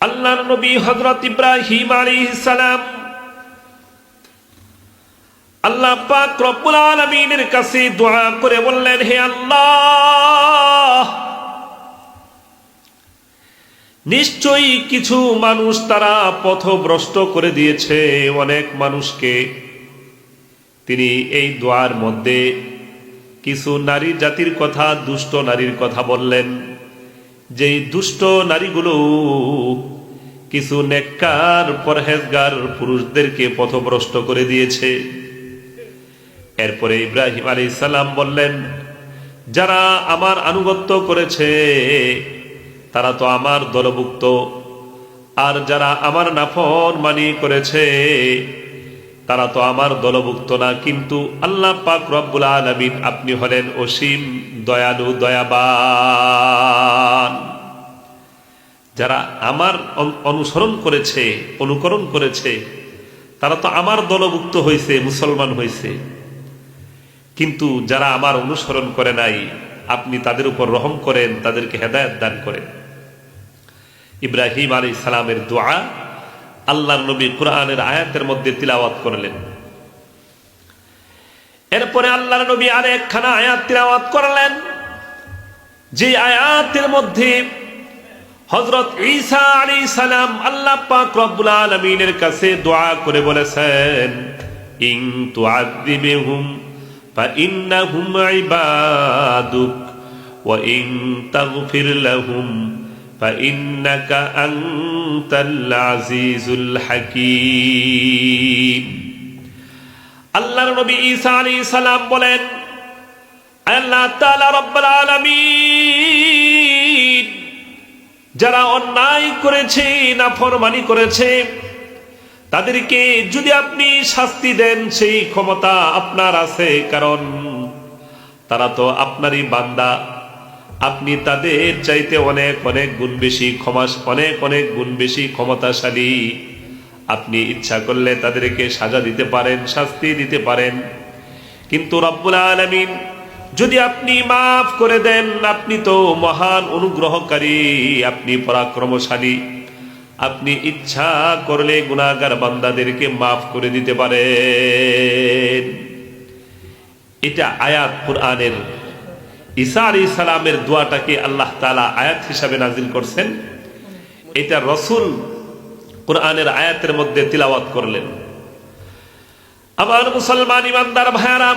আল্লাহর নবী হযরত ইব্রাহিম আলাইহিস সালাম আল্লাহ পাক রব্বুল আলামিনের কাছে দোয়া করে বললেন, হে আল্লাহ, নিশ্চয়ই কিছু মানুষ তারা পথভ্রষ্ট করে দিয়েছে অনেক মানুষকে। তিনি এই দোয়ার মধ্যে কিছু নারী জাতির কথা, দুষ্ট নারীর কথা বললেন, যেই দুষ্ট নারীগুলো কিছু নেককার পরহেজগার পুরুষদেরকে পথভ্রষ্ট করে দিয়েছে। এরপরে ইব্রাহিম আলাইহিস সালাম বললেন, যারা আমার আনুগত্য করেছে তারা তো আমার দলভুক্ত, আর যারা আমার নাফরমানি করেছে তারা তো আমার দলভুক্ত না। কিন্তু আল্লাহ পাক রব্বুল আলামিন আপনি হলেন অসীম দয়ালু, দয়াবান। যারা আমার অনুসরণ করেছে, অনুকরণ করেছে, তারা তো আমার দলভুক্ত হয়েছে, মুসলমান হয়েছে। কিন্তু যারা আমার অনুসরণ করে নাই, আপনি তাদের উপর রহম করেন, তাদেরকে হেদায়েত দান করেন। ইব্রাহিম আলাইহিস সালামের দোয়া আল্লাহর নবী কুরআনের আয়াতের মধ্যে তিলাওয়াত করলেন। এরপরে আল্লাহর নবী আরেকখানা আয়াত তিলাওয়াত করলেন, যে আয়াতের মধ্যে হযরত ঈসা আলাইহিস সালাম আল্লাহ পাক রব্বুল আলামিনের কাছে দোয়া করে বলেছেন, ইন তুআযিবহুম ফাইন্নাহুম ইবাদুক ওয়া ইন তাগফির লাহুম ফাইন্নাকা আনতাল আজিজুল হাকীম। আল্লাহর নবী ঈসা আলাইহিস সালাম বলেন, আল্লাহ তাআলা রব্বুল আলামিন যারা অন্যায় করেছে, নাফরমানি করেছে, তাদেরকে যদি আপনি শাস্তি দেন সেই ক্ষমতা আপনার আছে, কারণ তারা তো আপনারই বান্দা। আপনি তাদের চাইতে অনেক অনেক গুণ বেশি অনেক অনেক গুণ বেশি ক্ষমতাশালী। আপনি ইচ্ছা করলে তাদেরকে সাজা দিতে পারেন, শাস্তি দিতে পারেন। কিন্তু রব্বুল আলামিন যদি আপনি মাফ করে দেন, আপনি তো মহান অনুগ্রহকারী, আপনি পরাক্রমশালী। আপনি ইচ্ছা করলে গুনাহগার বান্দাদেরকে মাফ করে দিতে পারেন। এটা আয়াত কুরআনের। ঈসা আলাইহিস সালামের দোয়াটাকে আল্লাহ তাআলা আয়াত হিসাবে নাজিল করছেন। এটা রাসূল কুরআনের আয়াতের মধ্যে তিলাওয়াত করলেন। আমার মুসলমান ইমানদার ভাইরা,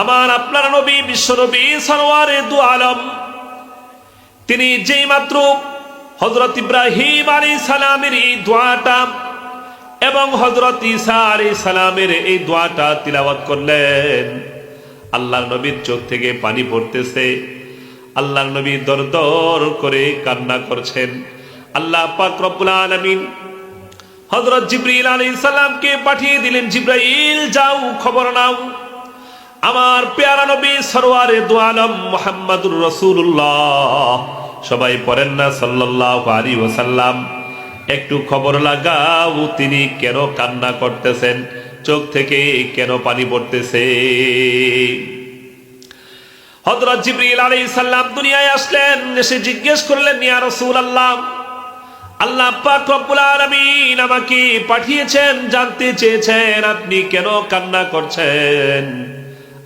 আমার আপনার নবী, বিশ্ব নবী সরওয়ারে দু আলম, তিনি যেই মাত্র হযরত ইব্রাহিম আলাইহিস সালামের এই দোয়াটা এবং হযরত ঈসা আলাইহিস সালামের এই দোয়াটা তিলাওয়াত করলেন, আল্লাহর নবীর চোখ থেকে পানি পড়তেছে। আল্লাহর নবী দরদর করে কান্না করছেন। আল্লাহ পাক রব্বুল আলামিন হযরত জিবরিল আলাইহিস সালামকে পাঠিয়ে দিলেন, জিবরাইল যাও খবর নাও, আমার পেয়ারা নবী সরওয়ারে দু আলম মুহাম্মাদুর রাসূলুল্লাহ, সবাই পড়েন না সাল্লাল্লাহু আলাইহি ওয়াসাল্লাম, একটু খবর লাগাও তিনি কেন কান্না করতেছেন, চোখ থেকে কেন পানি পড়তেছে। হযরত জিবরিল আলাইহিস সালাম দুনিয়ায় আসলেন, এসে জিজ্ঞেস করলেন, ইয়া রাসূলুল্লাহ, আল্লাহ পাক রব্বুল আলামিন আমাকে পাঠিয়েছেন, জানতে চেয়েছেন আপনি কেন কান্না করছেন,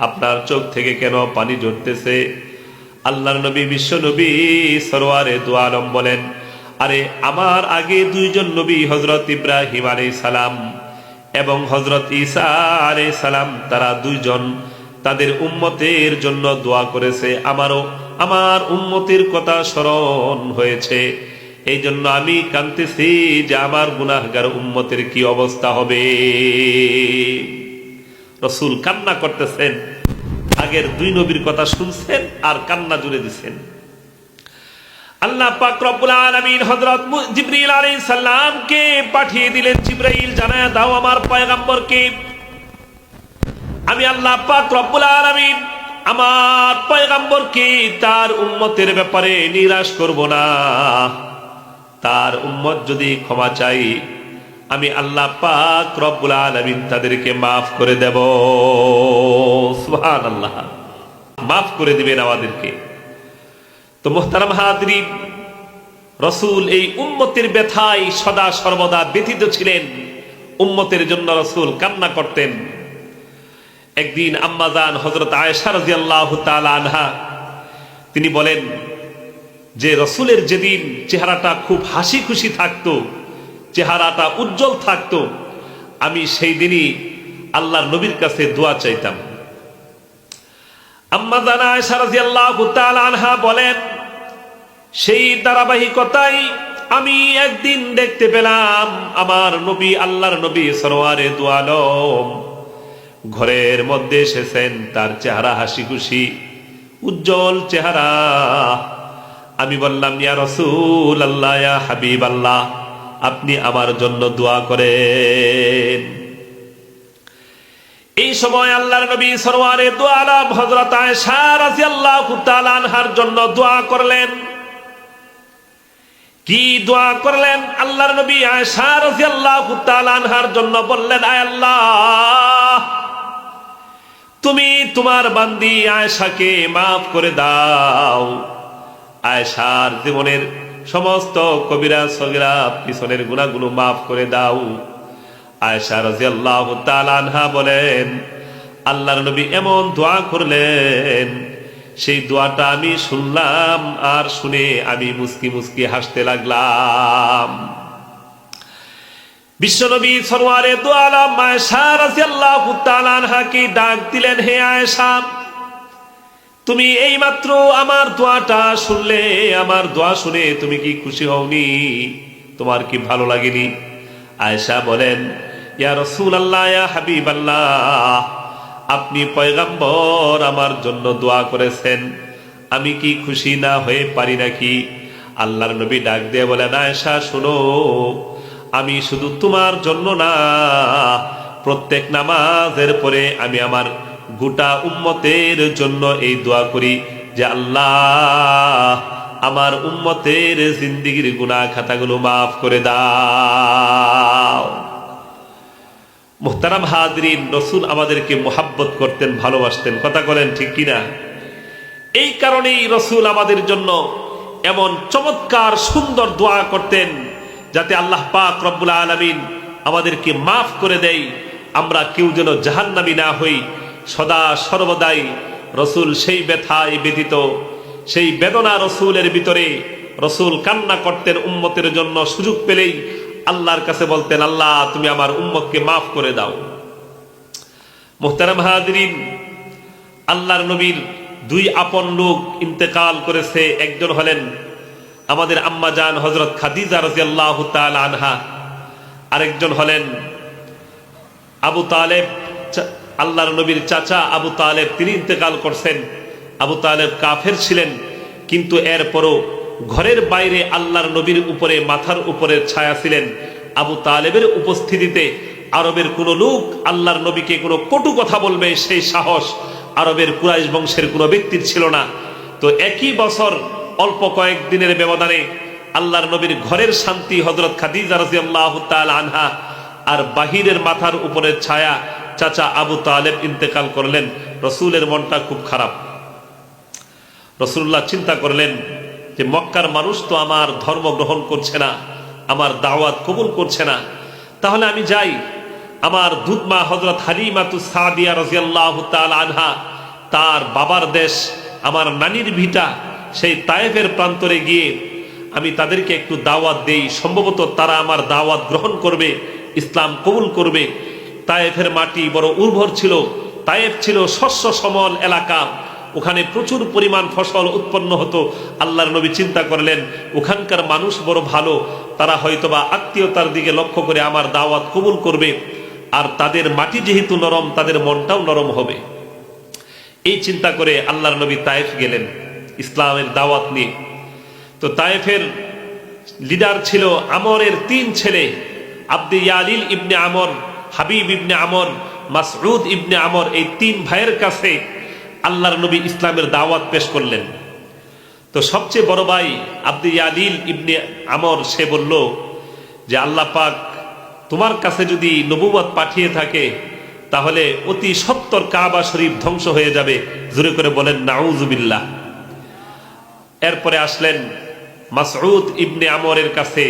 আপনার চোখ থেকে কেন পানি ঝরতেছে। আল্লাহর নবী, বিশ্ব নবী সরওয়ারে দু আলম বলেন, আরে আমার আগে দুইজন নবী, হযরত ইব্রাহিম আলাইহিস সালাম এবং হযরত ঈসা আলাইহিস সালাম, তারা দুইজন তাদের উম্মতের জন্য দোয়া করেছে। আমারও আমার উম্মতের কথা স্মরণ হয়েছে, এই জন্য আমি কাঁদতেছি যে আমার গুনাহগার উম্মতের কি অবস্থা হবে। রাসূল কান্না করতেছেন, আগের দুই নবীর কথা শুনছেন আর কান্না জুড়ে দিচ্ছেন। আল্লাহ পাক রব্বুল আলামিন হযরত জিবরিল আলাইহিস সালামকে পাঠিয়ে দিলেন, জিবরাইল জানায়া দাও আমার পয়গম্বরকে, আমি আল্লাহ পাক রব্বুল আলামিন আমার পয়গম্বরকে তার উম্মতের ব্যাপারে নিরাশ করব না। তার উম্মত যদি ক্ষমা চাই, আমি আল্লাহ পাক রব্বুল আলামিন তাদেরকে মাফ করে দেব। সুবহানাল্লাহ, মাফ করে দিবেন আমাদেরকে। তো মুহতারাম হাজরিন, রসুল এই উম্মতের ব্যথায় সদা সর্বদা ব্যথিত ছিলেন, উম্মতের জন্য রসুল কান্না করতেন। একদিন আম্মাজান হযরত আয়েশা রাদিয়াল্লাহু তাআলা আনহা তিনি বলেন যে রসুলের যেদিন চেহারাটা খুব হাসি খুশি থাকতো, চেহারাটা উজ্জ্বল থাকতো, আমি সেই দিনই আল্লাহর নবীর কাছে দোয়া চাইতাম। আম্মাজান আয়েশা রাদিয়াল্লাহু তাআলা আনহা বলেন, সেই ধারাবাহিকতায় আমি একদিন দেখতে পেলাম আমার নবী, আল্লাহর নবী সরওয়ারে দু আলম ঘরের মধ্যে এসেছেন, তার চেহারা হাসি খুশি উজ্জ্বল চেহারা। আমি বললাম, ইয়া রাসূল আল্লাহ, ইয়া হাবিব আল্লাহ, আপনি আমার জন্য দোয়া করেন। এই সময় আল্লাহর নবী সরওয়ারে দু আলম হযরত আয়েশা রাদিয়াল্লাহু তাআলা আনহার জন্য দোয়া করলেন। কি দোয়া করলেন? আল্লাহর নবী আয়েশা রাদিয়াল্লাহু তাআলা আনহার জন্য বললেন, আয় আল্লাহ, তুমি তোমার বান্দি আয়েশাকে মাফ করে দাও, আয়েশার জীবনের সমস্ত কবিরা সগীরা পিছনের গুনাহগুলো মাফ করে দাও। আয়েশা রাদিয়াল্লাহু তাআলা আনহা বলেন, আল্লাহর নবী এমন দোয়া করলেন, সেই দোয়াটা আমি শুনলাম, আর শুনে আমি মুস্কি মুস্কি হাসতে লাগলাম। বিশ্বনবী সরওয়ারে দু আলম আয়েশা রাদিয়াল্লাহু তাআলা আনহাকে ডাক দিলেন, হে আয়েশা, তুমি এইমাত্র আমার দোয়াটা শুনলে, আমার দোয়া শুনে তুমি কি খুশি হওনি? তোমার কি ভালো লাগেনি? আয়েশা বলেন, ইয়া রাসূলুল্লাহ, ইয়া হাবিবাল্লাহ, আপনি পয়গম্বর আমার জন্য দোয়া করেছেন, আমি কি খুশি না হয়ে পারি নাকি? আল্লাহর নবী ডাক দিয়ে বলেন, আয়েশা শোনো, আমি শুধু তোমার জন্য না, প্রত্যেক নামাজের পরে আমি আমার গোটা উম্মতের জন্য এই দোয়া করি যে আল্লাহ আমার উম্মতের জিন্দেগীর গুনাহ খাতাগুলো মাফ করে দাও। মুহতারাম হাজরিন, রসুল আমাদেরকে মোহাব্বত করতেন, ভালোবাসতেন, কথা বলেন ঠিক কিনা? এই কারণেই রসুল আমাদের জন্য এমন চমৎকার সুন্দর দোয়া করতেন যাতে আল্লাহ পাক রব্বুল আলামিন আমাদেরকে মাফ করে দেয়, আমরা কেউ যেন জাহান্নামী না হই। সদা সর্বদাই রসুল সেই ব্যথায় ব্যথিত, সেই বেদনা রসুলের ভিতরে রসুল কান্না করতেন উম্মতের জন্য, সুযোগ পেলেই আল্লাহর কাছে বলতেন, আল্লাহ তুমি আমার উম্মতকে মাফ করে দাও। মুহতারাম হাজরিন, আল্লাহর নবীর দুই আপন লোক ইন্তেকাল করেছে। একজন হলেন আমাদের আম্মা জান হযরত খাদিজা রাদিয়াল্লাহু তাআলা আনহা, আরেকজন হলেন আবু তালেব, আল্লাহর নবীর চাচা আবু তালেব, তিনি ইন্তেকাল করছেন। আবু তালেব কাফের ছিলেন, কিন্তু এরপরও ঘরের বাইরে আল্লাহর নবীর উপরে মাথার উপরে ছায়া ছিলেন। আবু তালেবের উপস্থিতিতে আরবের কোন লোক আল্লাহর নবীকে কোনো কটু কথা বলবে সেই সাহস আরবের কুরাইশ বংশের কোনো ব্যক্তির ছিল না। তো একই বছর অল্প কয়েকদিনের ব্যবধানে আল্লাহর নবীর ঘরের শান্তি হযরত খাদিজা রাদিয়াল্লাহু তাআলা আনহা, আর বাহিরের মাথার উপরে ছায়া চাচা আবু তালেব ইন্তেকাল করলেন। রসুলের মনটা খুব খারাপ। রসুল্লাহ চিন্তা করলেন যে মক্কার মানুষ তো আমার ধর্ম গ্রহণ করছে না, আমার দাওয়াত কবুল করছে না, তাহলে আমি যাই আমার দুধমা হযরত হালিমাতুস সাদিয়া রাদিয়াল্লাহু তাআলা আনহা, তার বাবার দেশ, আমার নানির ভিটা, সেই তায়েফের প্রান্তরে গিয়ে আমি তাদেরকে একটু দাওয়াত দেই, সম্ভবত তারা আমার দাওয়াত গ্রহণ করবে, ইসলাম কবুল করবে। তায়েফের মাটি বড় উর্বর ছিল, তায়েফ ছিল শস্য সমল এলাকা, ওখানে প্রচুর পরিমাণ ফসল উৎপন্ন হতো। আল্লাহর নবী চিন্তা করলেন ওখানকার মানুষ বড় ভালো, তারা হয়তোবা আত্মীয়তার দিকে লক্ষ্য করে আমার দাওয়াত কবুল করবে, আর তাদের মাটি যেহেতু নরম, তাদের মনটাও নরম হবে। এই চিন্তা করে আল্লাহর নবী তায়েফ গেলেন ইসলামের দাওয়াত নিয়ে। তো তায়েফের লিডার ছিল আমরের তিন ছেলে, আব্দে ইয়ালিল ইবনে আমর, হাবিব ইবনে আমর, মাসউদ ইবনে আমর। এই তিন ভাইয়ের কাছে আল্লাহর নবী ইসলামের দাওয়াত পেশ করলেন। তো সবচেয়ে বড় ভাই আব্দে ইয়ালিল ইবনে আমর, সে বলল যে আল্লাহ পাক তোমার কাছে যদি নবুয়ত পাঠিয়ে থাকে তাহলে অতি সত্বর কাবা শরীফ ধ্বংস হয়ে যাবে। জোরে করে বলেন নাউজুবিল্লাহ। এরপরে আসলেন মাসউদ ইবনে আমরের কাছে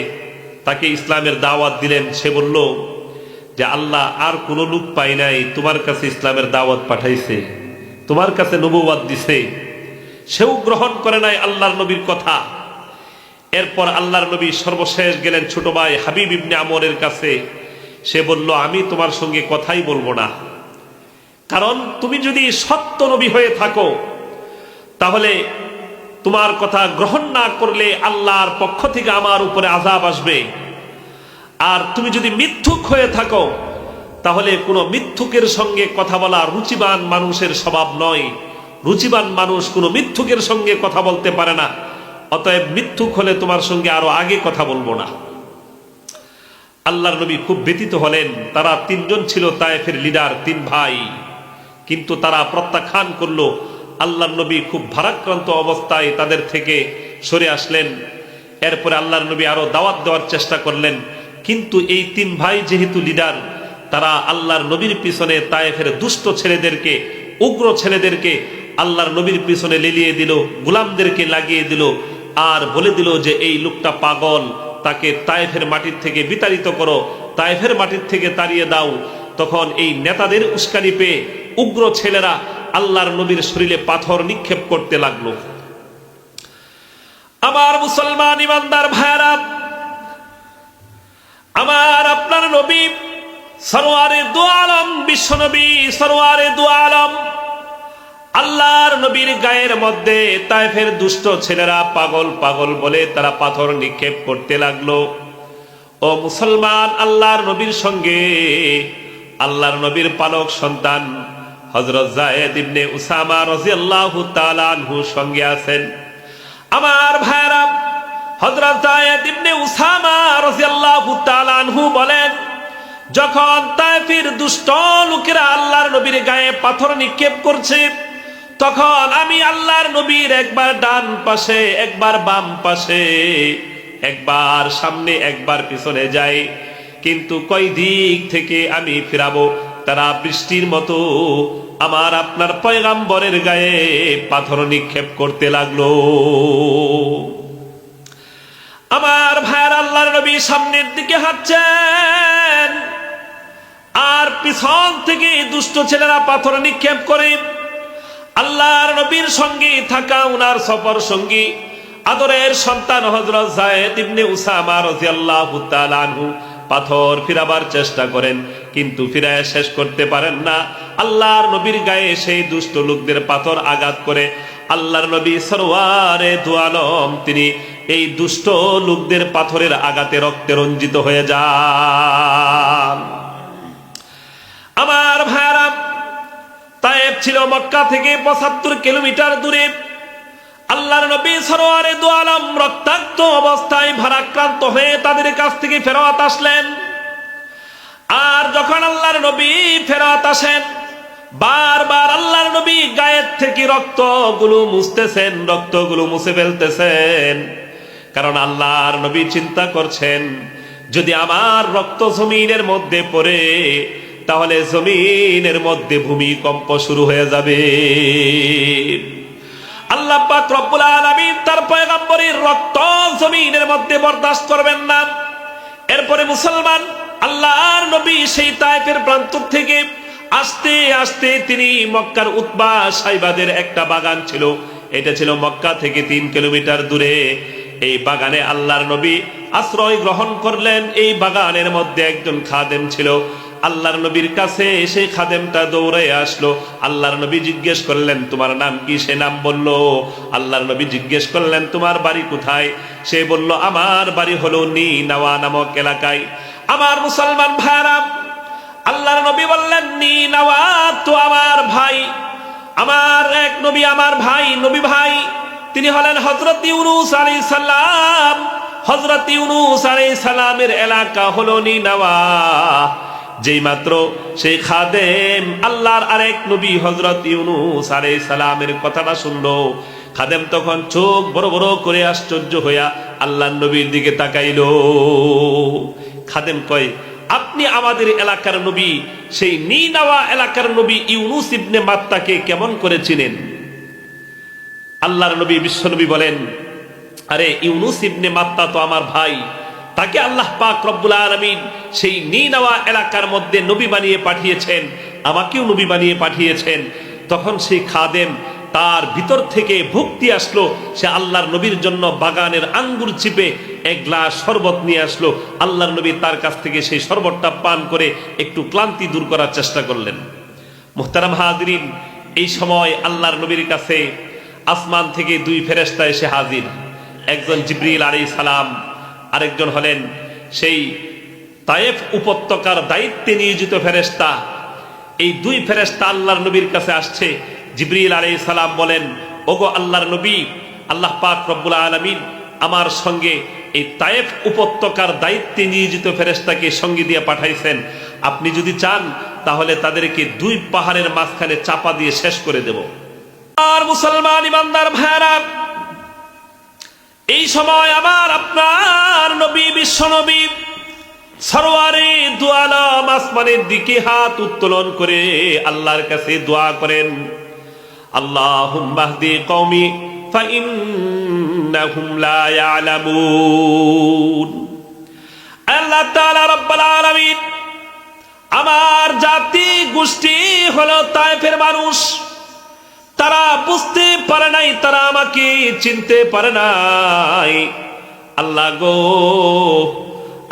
তাকে ইসলামের দাওয়াত দিলেন। সে বলল যে আল্লাহ আর কোনো লোক পাই নাই, তোমার কাছে ইসলামের দাওয়াত পাঠাইছে, তোমার কাছে নবুয়ত দিছে। সেও গ্রহণ করে নাই আল্লাহর নবীর কথা। এরপর আল্লাহর নবী সর্বশেষ গেলেন ছোট ভাই হাবিব ইবনে আমরের কাছে। সে বলল আমি তোমার সঙ্গে কথাই বলবো না, কারণ তুমি যদি সত্য নবী হয়ে থাকো তাহলে তোমার কথা গ্রহণ না করলে আল্লাহর পক্ষ থেকে আমার উপরে আযাব আসবে। আর তুমি যদি মিথ্যুক হয়ে থাকো তাহলে কোনো মিথ্যুকের সঙ্গে কথা বলা রুচিবান মানুষের স্বভাব নয়। রুচিবান মানুষ কোনো মিথ্যুকের সঙ্গে কথা বলতে পারে না। অতএব মিথ্যুক হলে তোমার সঙ্গে আরো আগে কথা বলবো না। আল্লাহর নবী খুব ব্যথিত হলেন। তারা তিনজন ছিল তায়েফের লিডার, তিন ভাই, কিন্তু তারা প্রত্যাখ্যান করলো। আল্লাহর নবী খুব ভারাক্রান্ত অবস্থায় তাদের থেকে সরে আসলেন। এরপরে আল্লাহর নবী আরো দাওয়াত দেওয়ার চেষ্টা করলেন, কিন্তু এই তিন ভাই যেহেতু লিডার, তারা আল্লাহর নবীর পিছনে তায়েফের দুষ্ট ছেলেদেরকে, উগ্র ছেলেদেরকে আল্লাহর নবীর পিছনে লেলিয়ে দিল, গোলামদেরকে লাগিয়ে দিল, আর বলে দিল যে এই লোকটা পাগল, তাকে তায়েফের মাটির থেকে বিতাড়িত করো, তায়েফের মাটির থেকে তাড়িয়ে দাও। তখন এই নেতাদের উস্কানি পেয়ে উগ্র ছেলেরা আল্লাহর নবীর শরীরে পাথর নিক্ষেপ করতে লাগলো। আমার মুসলমান ইমানদার ভাইরা, আমার আপনার নবী সরওয়ারে দু আলম, বিশ্ব নবী সরওয়ারে দু আলম, আল্লাহর নবীর গায়ের মধ্যে তায়েফের দুষ্ট ছেলেরা পাগল পাগল বলে তারা পাথর নিক্ষেপ করতে লাগলো। ও মুসলমান, আল্লাহর নবীর সঙ্গে আল্লাহর নবীর পালক সন্তান হযরত যায়েদ ইবনে উসামা রাদিয়াল্লাহু তাআলা আনহু সঙ্গে আছেন। আমার ভাইরা, হযরত যায়েদ ইবনে উসামা রাদিয়াল্লাহু তাআলা আনহু বলেন, যখন তায়েফের দুষ্ট লোকেরা আল্লাহর নবীর গায়ে পাথর নিক্ষেপ করছে, তখন আমি আল্লাহর নবীর একবার ডান পাশে, একবার বাম পাশে, একবার সামনে একবার পিছনে যাই, কিন্তু কয় দিক থেকে আমি ফিরাবো, তারা বৃষ্টির মতো আমার আপনার পয়গাম্বরের গায়ে পাথর নিক্ষেপ করতে লাগলো। আমার ভাইয়ের, আল্লাহর নবী সামনের দিকে হাঁটছেন আর পিছন থেকে দুষ্ট ছেলেরা পাথর নিক্ষেপ করে। আল্লাহর নবীর সঙ্গে থাকা উনার সফর সঙ্গী আদরের সন্তান হযরত যায়েদ ইবনে উসামা রাদিয়াল্লাহু তাআলা আনহু পাথর ফিরাবার চেষ্টা করেন, কিন্তু ফিরায় শেষ করতে পারেন না। আল্লাহর নবীর গায়ে সেই দুষ্ট লোকদের পাথর আঘাত করে আল্লাহর নবী সরওয়ারে দু আলম তিনি এই দুষ্ট লোকদের পাথরের আঘাতে রক্তে রঞ্জিত হয়ে যান। আমার ভাইরা, তায়েফ ছিল মক্কা থেকে ৭৫ কিলোমিটার দূরে। আল্লাহর নবী সরওয়ারে দু আলম রক্তাক্ত অবস্থায় ভারাক্রান্ত হয়ে তাদের কাছ থেকে ফেরত আসলেন। আর যখন আল্লাহর নবী ফেরত আসেন, বারবার আল্লাহর নবী গায়ের থেকে রক্তগুলো মুছতেছেন, রক্তগুলো মুছে ফেলতেছেন, কারণ আল্লাহর নবী চিন্তা করছেন, যদি আমার রক্ত জমিনের মধ্যে পড়ে তাহলে জমিনের মধ্যে ভূমিকম্প শুরু হয়ে যাবে। আল্লাহ পাক রব্বুল আলামিন তার পয়গম্বরের রক্ত জমিনের মধ্যে বরদাস্ত করবেন না। এরপরে মুসলমান, আল্লাহর নবী সেই তায়েফের প্রান্ত থেকে আস্তে আস্তে তিনি মক্কার উতবা সাইবাদের একটা বাগান ছিল, এটা ছিল মক্কা থেকে ৩ কিলোমিটার দূরে। এই বাগানে আল্লাহর নবী আশ্রয় গ্রহণ করলেন। এই বাগানের মধ্যে একজন খাদেম ছিল। আল্লাহর নবীর কাছে সেই খাদেমটা দৌড়ে আসলো। আল্লাহর নবী জিজ্ঞেস করলেন, তোমার নাম কি? সে নাম বলল। আল্লাহর নবী জিজ্ঞেস করলেন, তোমার বাড়ি কোথায়? সে বলল, আমার বাড়ি হলো নিনাওয়া নামক এলাকায়। আমার মুসলমান ভাইরা, আল্লাহর নবী বললেন, নিনাওয়া তো আমার ভাই, আমার এক নবী, আমার ভাই, নবী ভাই, তিনি হলেন হযরত ইউনূস আলাইহিস সালাম। হযরত ইউনূস আলাইহিস সালামের এলাকা হলো নিনাওয়া। যেই মাত্র সেই খাদেম আল্লাহর আরেক নবী হযরত ইউনূস আলাইহিস সালামের কথাটা শুনলো, খাদেম তখন চোখ বড় বড় করে আশ্চর্য হইয়া আল্লাহর নবীর দিকে তাকাইলো। খাদেম কয়, আপনি আমাদের এলাকার নবী, সেই নিনাওয়া এলাকার নবী ইউনূস ইবনে মাত্তাকে কেমন করে চিনেন? আল্লাহর নবী বিশ্বনবী বলেন, আরে ইউনুস ইবনে মাত্তা তো আমার ভাই, তাকে আল্লাহ পাক রব্বুল আলামিন সেই নিনাওয়া এলাকার মধ্যে নবী বানিয়ে পাঠিয়েছেন, আমাকেও নবী বানিয়ে পাঠিয়েছেন। তখন সেই খাদেম তার ভিতর থেকে ভক্তি আসলো, সে আল্লাহর নবীর জন্য বাগানের আঙ্গুর চিপে এক গ্লাস শরবত নিয়ে আসলো। আল্লাহর নবী তার কাছ থেকে সেই শরবতটা পান করে একটু ক্লান্তি দূর করার চেষ্টা করলেন। মুহতারাম হাজিরিন, এই সময় আল্লাহর নবীর কাছে আসমান থেকে দুই ফেরেশতা এসে হাজির। একজন জিবরিল আলাইহিস সালাম, আরেকজন হলেন সেই তায়েফ উপত্যকার দায়িত্বে নিয়োজিত ফেরেশতা। এই দুই ফেরেশতা আল্লাহর নবীর কাছে আসছে। জিবরিল আলাইহিস সালাম বলেন, ওগো আল্লাহর নবী, আল্লাহ পাক রব্বুল আলামিন আমার সঙ্গে এই তায়েফ উপত্যকার দায়িত্বে নিয়োজিত ফেরেশতাকে সঙ্গে দিয়ে পাঠাইছেন। আপনি যদি চান তাহলে তাদেরকে দুই পাহাড়ের মাঝখানে চাপা দিয়ে শেষ করে দেব। আর মুসলমান ইমানদার ভাইরা, এই সময় আবার আপনার নবী, বিশ্ব নবী সরওয়ারে দু আলম আসমানের দিকে হাত উত্তোলন করে আল্লাহর কাছে দোয়া করেন, আল্লাহুম্মা হদি কওমি ফাইন্নাহুম লা ইয়ালামুন। আল্লাহ তাআলা রব্বুল আলামিন, আমার জাতি গোষ্ঠী হলো তায়েফের মানুষ, তারা বুঝতে পারে নাই, তারা আমাকে চিনতে পারে নাই। আল্লাহ গো,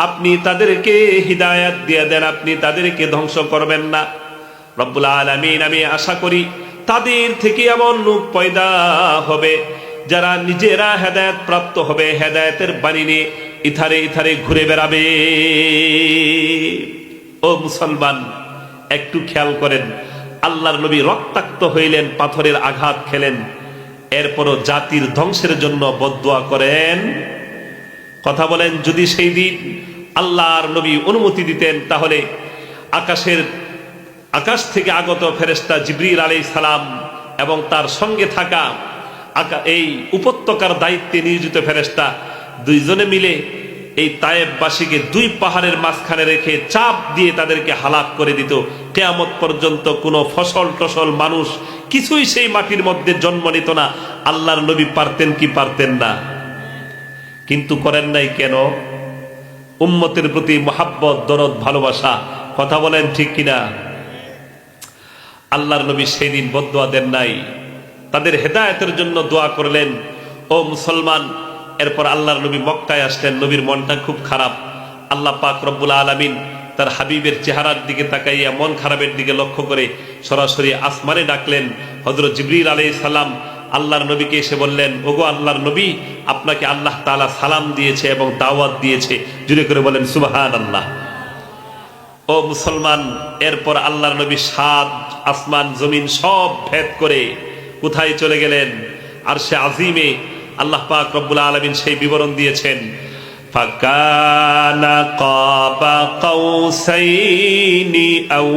আপনি তাদেরকে হিদায়াত দিয়ে দেন, আপনি তাদেরকে ধ্বংস করবেন না। রব্বুল আলামিন, আমি আশা করি তাদের থেকে এমন লোক পয়দা হবে যারা নিজেরা হেদায়েত প্রাপ্ত হবে, হেদায়েতের বাণী নিয়ে ইথারে ইথারে ঘুরে বেড়াবে। ও মুসলমান, একটু খেয়াল করেন, আল্লাহর নবী রক্তাক্ত হইলেন, পাথরের আঘাত খেলেন, এরপরও জাতির ধ্বংসের জন্য বদদুয়া করেন। কথা বলেন, যদি সেই দিন আল্লাহর নবী অনুমতি দিতেন তাহলে আকাশ থেকে আগত ফেরেশতা জিবরিল আলাইহিস সালাম এবং তার সঙ্গে থাকা এই উপত্যকার দায়িত্বে নিয়োজিত ফেরেশতা দুইজনে মিলে এই তায়েফবাসীকে দুই পাহাড়ের মাঝখানে রেখে চাপ দিয়ে তাদেরকে হালাক করে দিত। কিয়ামত পর্যন্ত কোনো ফসল টসল মানুষ কিছুই সেই মাটির মধ্যে জন্ম নিত না। আল্লাহর নবী পারতেন কি পারতেন না? কিন্তু করেন নাই কেন? উম্মতের প্রতি মহাব্বত, দরদ, ভালোবাসা। কথা বলেন ঠিক কিনা? আল্লাহর নবী সেই দিন বদদুয়া দেন নাই, তাদের হেদায়েতের জন্য দোয়া করলেন। ও মুসলমান, এরপর আল্লাহর নবী মক্কায় আসলেন। নবীর মনটা খুব খারাপ। আল্লাহ পাক রব্বুল আলামিন তার হাবিবের চেহারার দিকে তাকাইয়া মন খারাপের দিকে লক্ষ্য করে সরাসরি আসমানে ডাকলেন। হযরত জিবরিল আলাইহিস সালাম আল্লাহর নবীকে এসে বললেন, ওগো আল্লাহর নবী, আপনাকে আল্লাহ তাআলা সালাম দিয়েছে এবং দাওয়াত দিয়েছে। জোরে করে বলেন সুবহানাল্লাহ। ও মুসলমান, এরপর আল্লাহর নবী সাত আসমান জমিন সব ভেদ করে কোথায় চলে গেলেন? আরশে আজিমে। আল্লাহ পাক রব্বুল আলামিন সেই বিবরণ দিয়েছেন, ফাকানা কাবা কাউসাইনি আও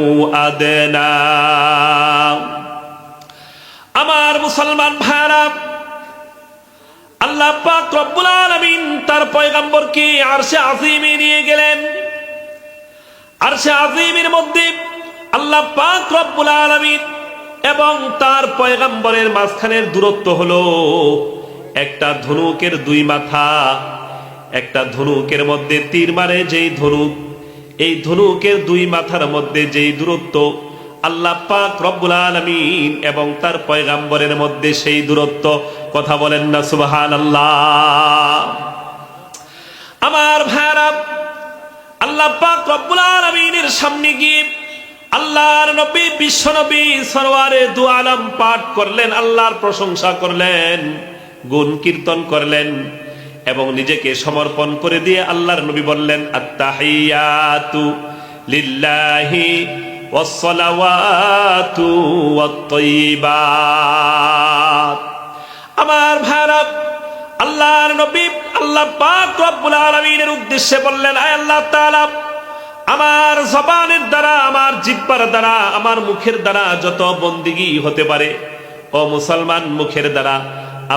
আদনা। আমার মুসলমান ভাইরা, আল্লাহ পাক রব্বুল আলামিন তার পয়গম্বরকে আরশে আজিমে নিয়ে গেলেন। আরশে আজিমের মধ্যে আল্লাহ পাক রব্বুল আলামিন এবং তার পয়গম্বরের মাঝখানের দূরত্ব হলো একটা ধনুকের দুই মাথা। একটা ধনুকের মধ্যে তীর মারে যেই ধনুক, এই ধনুকের দুই মাথার মধ্যে যেই দূরত্ব, আল্লাহ পাক রব্বুল আলামিন এবং তার পয়গম্বরের মধ্যে সেই দূরত্ব। কথা বলেন না সুবহানাল্লাহ। আমার ভাইরা, আল্লাহ পাক রব্বুল আলামিনের সামনে গিয়ে আল্লাহর নবী, বিশ্ব নবী সরওয়ারে দু আলম পাঠ করলেন, আল্লাহর প্রশংসা করলেন, গুণ কীর্তন করলেন এবং নিজেকে সমর্পণ করে দিয়ে আল্লাহর নবী বললেন, আত্তাহিয়াতু লিল্লাহি ওয়াসসালাওয়াতু ওয়াত-তাইয়্যিবাত। আমার ভাইরা, আল্লাহর নবী আল্লাহ পাক রব্বুল আলামিনের উদ্দেশ্যে বললেন, আয় আল্লাহ তাআলা, আমার জবানের দ্বারা, আমার জিহ্বার দ্বারা, আমার মুখের দ্বারা যত বন্দিগি হতে পারে, ও মুসলমান, মুখের দ্বারা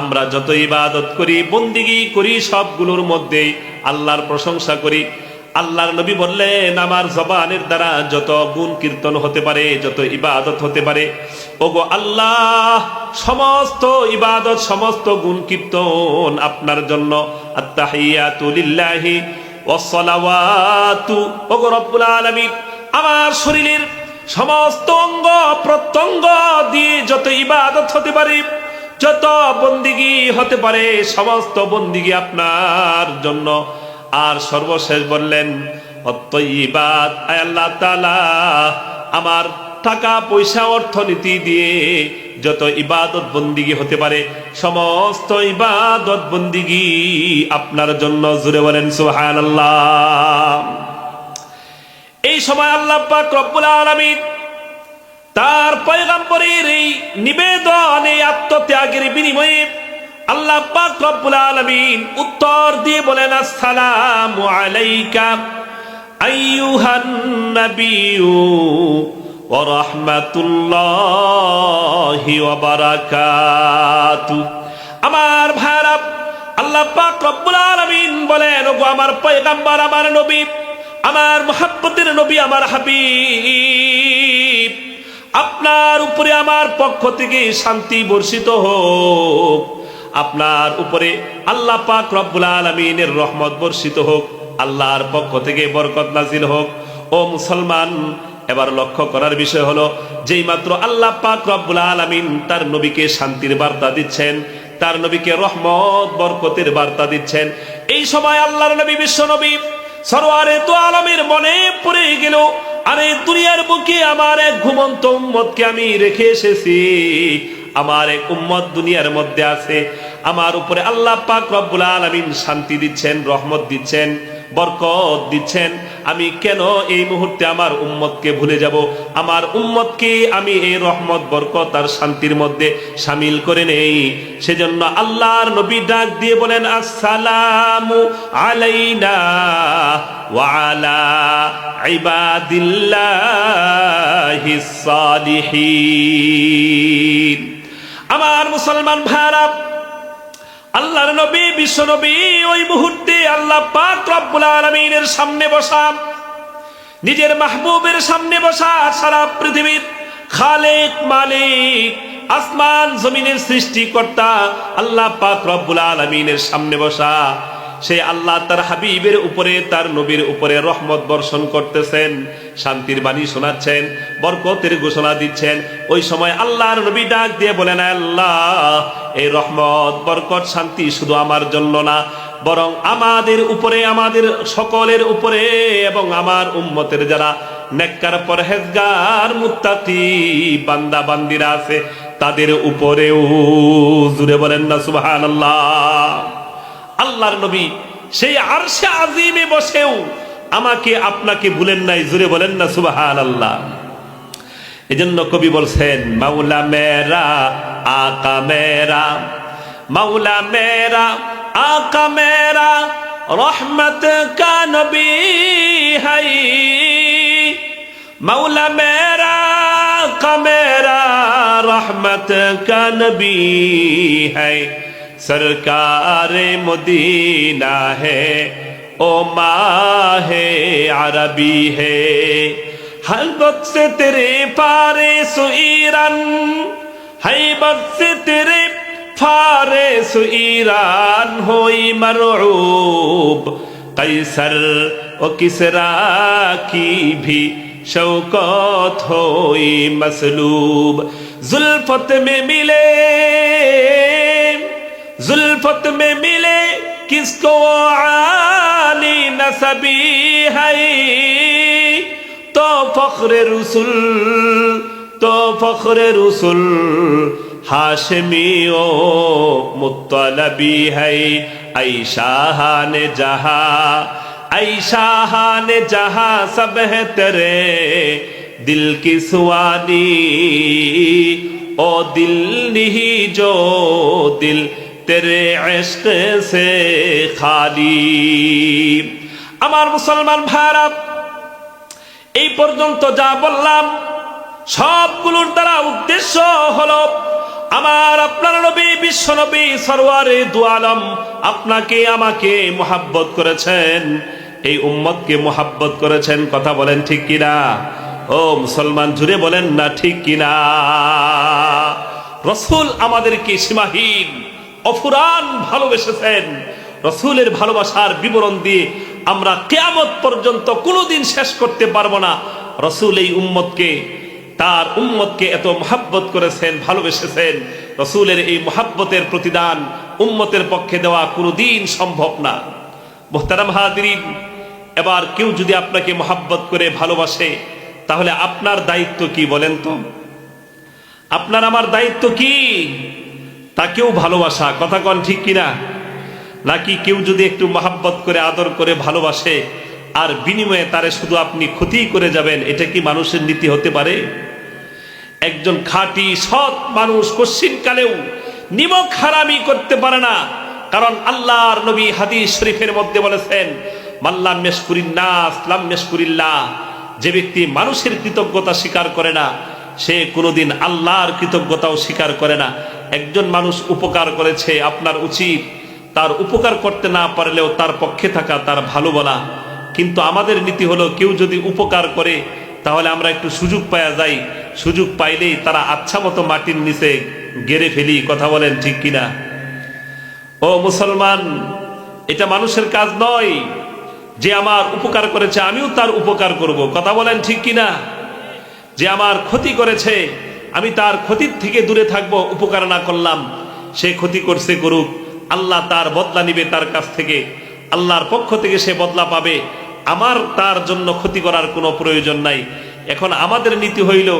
আমরা যত ইবাদত করি, বন্দিগি করি, সবগুলোর মধ্যে আল্লাহর প্রশংসা করি, আল্লাহর নবী বললেন, আমার জবানের দ্বারা যত গুণ কীর্তন হতে পারে, যত ইবাদত হতে পারে, ওগো আল্লাহ, সমস্ত ইবাদত, সমস্ত গুণ কীর্তন আপনার জন্য। আত্তাহিয়াতু লিল্লাহি ওয়াস সালাওয়াতু, ওগো রব্বুল আলামিন, আমার শরীরের সমস্ত অঙ্গ প্রত্যঙ্গ দিয়ে যত ইবাদত হতে পারে, যত বন্দিগি হতে পারে, সমস্ত বন্দিগি আপনার জন্য। আর সর্বশেষ বললেন, অত্তয়িবাত, আয় আল্লাহ তাআলা, আমার টাকা পয়সা অর্থনীতি দিয়ে যত ইবাদত বন্দিগি হতে পারে, সমস্ত ইবাদত বন্দিগি আপনার জন্য। জুড়ে বলেন সুবহানাল্লাহ। এই সময় আল্লাহ পাক রব্বুল আলামিন তার পয়গম্বরের এই নিবেদন, এই আত্মত্যাগের বিনিময়ে আল্লাহ পাক রব্বুল আলামিন উত্তর দিয়ে বলেন, আসসালামু আলাইকা আইয়ুহান নাবিয়্যু ওয়া রাহমাতুল্লাহি ওয়া বারাকাতুহু। আমার ভাইরা, আল্লাহ পাক রব্বুল আলামিন বলেন, ওগো আমার পয়গম্বর, আমার নবী, আমার মুহাব্বতের নবী, আমার হাবিব, আপনার উপরে আমার পক্ষ থেকে শান্তি বর্ষিত হোক, আপনার উপরে আল্লাহ পাক রব্বুল আলামিনের রহমত বর্ষিত হোক, আল্লাহর পক্ষ থেকে বরকত নাজিল হোক। ও মুসলমান, এবার লক্ষ্য করার বিষয় হলো, যেই মাত্র আল্লাহ পাক রব্বুল আলামিন তার নবীকে শান্তির বার্তা দিচ্ছেন, তার নবীকে রহমত বরকতের বার্তা দিচ্ছেন, এই সময় আল্লাহর নবী, বিশ্ব নবী সরওয়ারে দু আলমের মনে পড়ে গেল, আরে দুনিয়ার বুকে আমার এক ঘুমন্ত উম্মতকে আমি রেখে এসেছি, আমার এক উম্মত দুনিয়ার মধ্যে আছে, আমার উপরে আল্লাহ পাক রব্বুল আলামিন শান্তি দিচ্ছেন, রহমত দিচ্ছেন, বরকত দিচ্ছেন, আমি কেন এই মুহূর্তে আমার উম্মতকে ভুলে যাব? আমার উম্মতকে আমি এই রহমত, বরকত আর শান্তির মধ্যে শামিল করে নেই। সেজন্য আল্লাহর নবী ডাক দিয়ে বলেন, আসসালামু আলাইনা ওয়া আলা ইবাদিল্লাহিস সালিহিন। আমার মুসলমান ভাইরা, আল্লাহর নবী, বিশ্ব নবী ওই মুহূর্তে আল্লাহ পাক রব্বুল আলামিনের সামনে বসা, নিজের মাহবুবের সামনে বসা, সারা পৃথিবীর খালেক, মালিক, আসমান জমিনের সৃষ্টিকর্তা আল্লাহ পাক রব্বুল আলামিনের সামনে বসা, সেই আল্লাহ তার হাবিবের উপরে, তার নবীর উপরে রহমত বর্ষণ করতেছেন, শান্তির বাণী শোনাচ্ছেন, বরকতের ঘোষণা দিচ্ছেন। ওই সময় আল্লাহর নবী ডাক দিয়ে বলেন, আল্লাহ, এই রহমত, বরকত, শান্তি শুধু আমার জন্য না, বরং আমাদের উপরে, আমাদের সকলের উপরে, এবং আমার উম্মতের যারা নেককার, পরহেজগার, মুত্তাকি বান্দা বান্দিরা আছে, তাদের উপরেও। জুড়ে বলেন না সুবহানাল্লাহ। আল্লাহর নবী সেই আরশে আজিমে বসেও আমাকে আপনাকে ভুলেন নাই। জুড়ে বলেন না সুবহানাল্লাহ। এজন্য কবি বলছেন, মাওলা মেরা আকা মেরা, মাওলা মেরা আকা মেরা, রহমত কা নবী হাই, মাওলা মেরা আকা মেরা, রহমত কা নবী হাই, सरकार मदीना है ओ माहे अरबी है, हैबत से तेरे फारे सुईरन, हैबत से तेरे फारे सुईरान होई मरऊब, कैसर व किसरा की भी शौकत होई मसलूब। जुल्फत में मिले, जुल्फत में मिले किसको आली नसबी है, तो फख्रे रसूल, तो फख्रे रसूल हाशमी ओ मुत्तलबी है। ऐ शाहान जहां, ऐ शाहान जहां, सब है तेरे दिल की सुवानी, ओ दिल नहीं जो दिल तेरे इश्क से खाली। আমার মুসলমান ভাইরা, এই পর্যন্ত যা বললাম সবগুলোর দ্বারা উদ্দেশ্য হলো, আমার আপনার নবী, বিশ্ব নবী সরওয়ারে দু আলম আপনাকে আমাকে মুহাব্বত করেছেন, এই উম্মতকে মোহাব্বত করেছেন। কথা বলেন ঠিক কিনা? ও মুসলমান, জুড়ে বলেন না ঠিক কিনা? রসুল আমাদেরকে সীমাহীন অফুরান ভালোবেসেছেন। রসুলের ভালোবাসার বিবরণ দিয়ে আমরা কিয়ামত পর্যন্ত কোনোদিন শেষ করতে পারবো না। রসুল এই উম্মতকে, তার উম্মতকে এত মহাব্বত করেছেন, ভালোবেসেছেন। রসুলের এই মহাব্বতের প্রতিদান উম্মতের পক্ষে দেওয়া কোনোদিন সম্ভব না। মুহতারাম হাজিরিন, এবার কেউ যদি আপনাকে মহাব্বত করে ভালোবাসে, তাহলে আপনার দায়িত্ব কি বলেন তো? আপনার আমার দায়িত্ব কি? তাকেও ভালোবাসা। কথা কন ঠিক কিনা? নাকি কেউ যদি একটু মহাব্বত করে, আদর করে ভালোবাসে, আর বিনিময়ে তারে শুধু আপনি ক্ষতি করে যাবেন, এটা কি মানুষের নীতি হতে পারে? একজন খাঁটি সৎ মানুষ কশ্চিনকালেও নিমক হারামি করতে পারে না। কারণ আল্লাহর নবী হাদিস শরীফের মধ্যে বলেছেন, মাল্লাম ইয়াশকুরিন নাস লাম ইয়াশকুরিল্লাহ। যে ব্যক্তি মানুষের কৃতজ্ঞতা স্বীকার করে না, সে কোনোদিন আল্লাহর কৃতজ্ঞতাও স্বীকার করে না। একজন মানুষ উপকার করেছে, আপনার উচিত তার উপকার করতে না পারলেও তার পক্ষে থাকা, তার ভালো বলা। কিন্তু আমাদের নীতি হলো, কেউ যদি উপকার করে তাহলে আমরা একটু সুযোগ পাওয়া যাই, সুযোগ পাইলেই তারা আচ্ছা মতো মাটির নিচে গেড়ে ফেলি। কথা বলেন ঠিক কিনা? ও মুসলমান, এটা মানুষের কাজ নয়। যে আমার উপকার করেছে আমিও তার উপকার করব। কথা বলেন ঠিক কিনা? যে আমার ক্ষতি করেছে আমি তার ক্ষতির থেকে দূরে থাকবো, উপকার না করলাম। সে ক্ষতি করছে, করুক, আল্লাহ তার বদলা নিবে তার কাছ থেকে, আল্লাহর পক্ষ থেকে সে বদলা পাবে। আমার তার জন্য ক্ষতি করার কোনো প্রয়োজন নাই। এখন আমাদের নীতি হইল,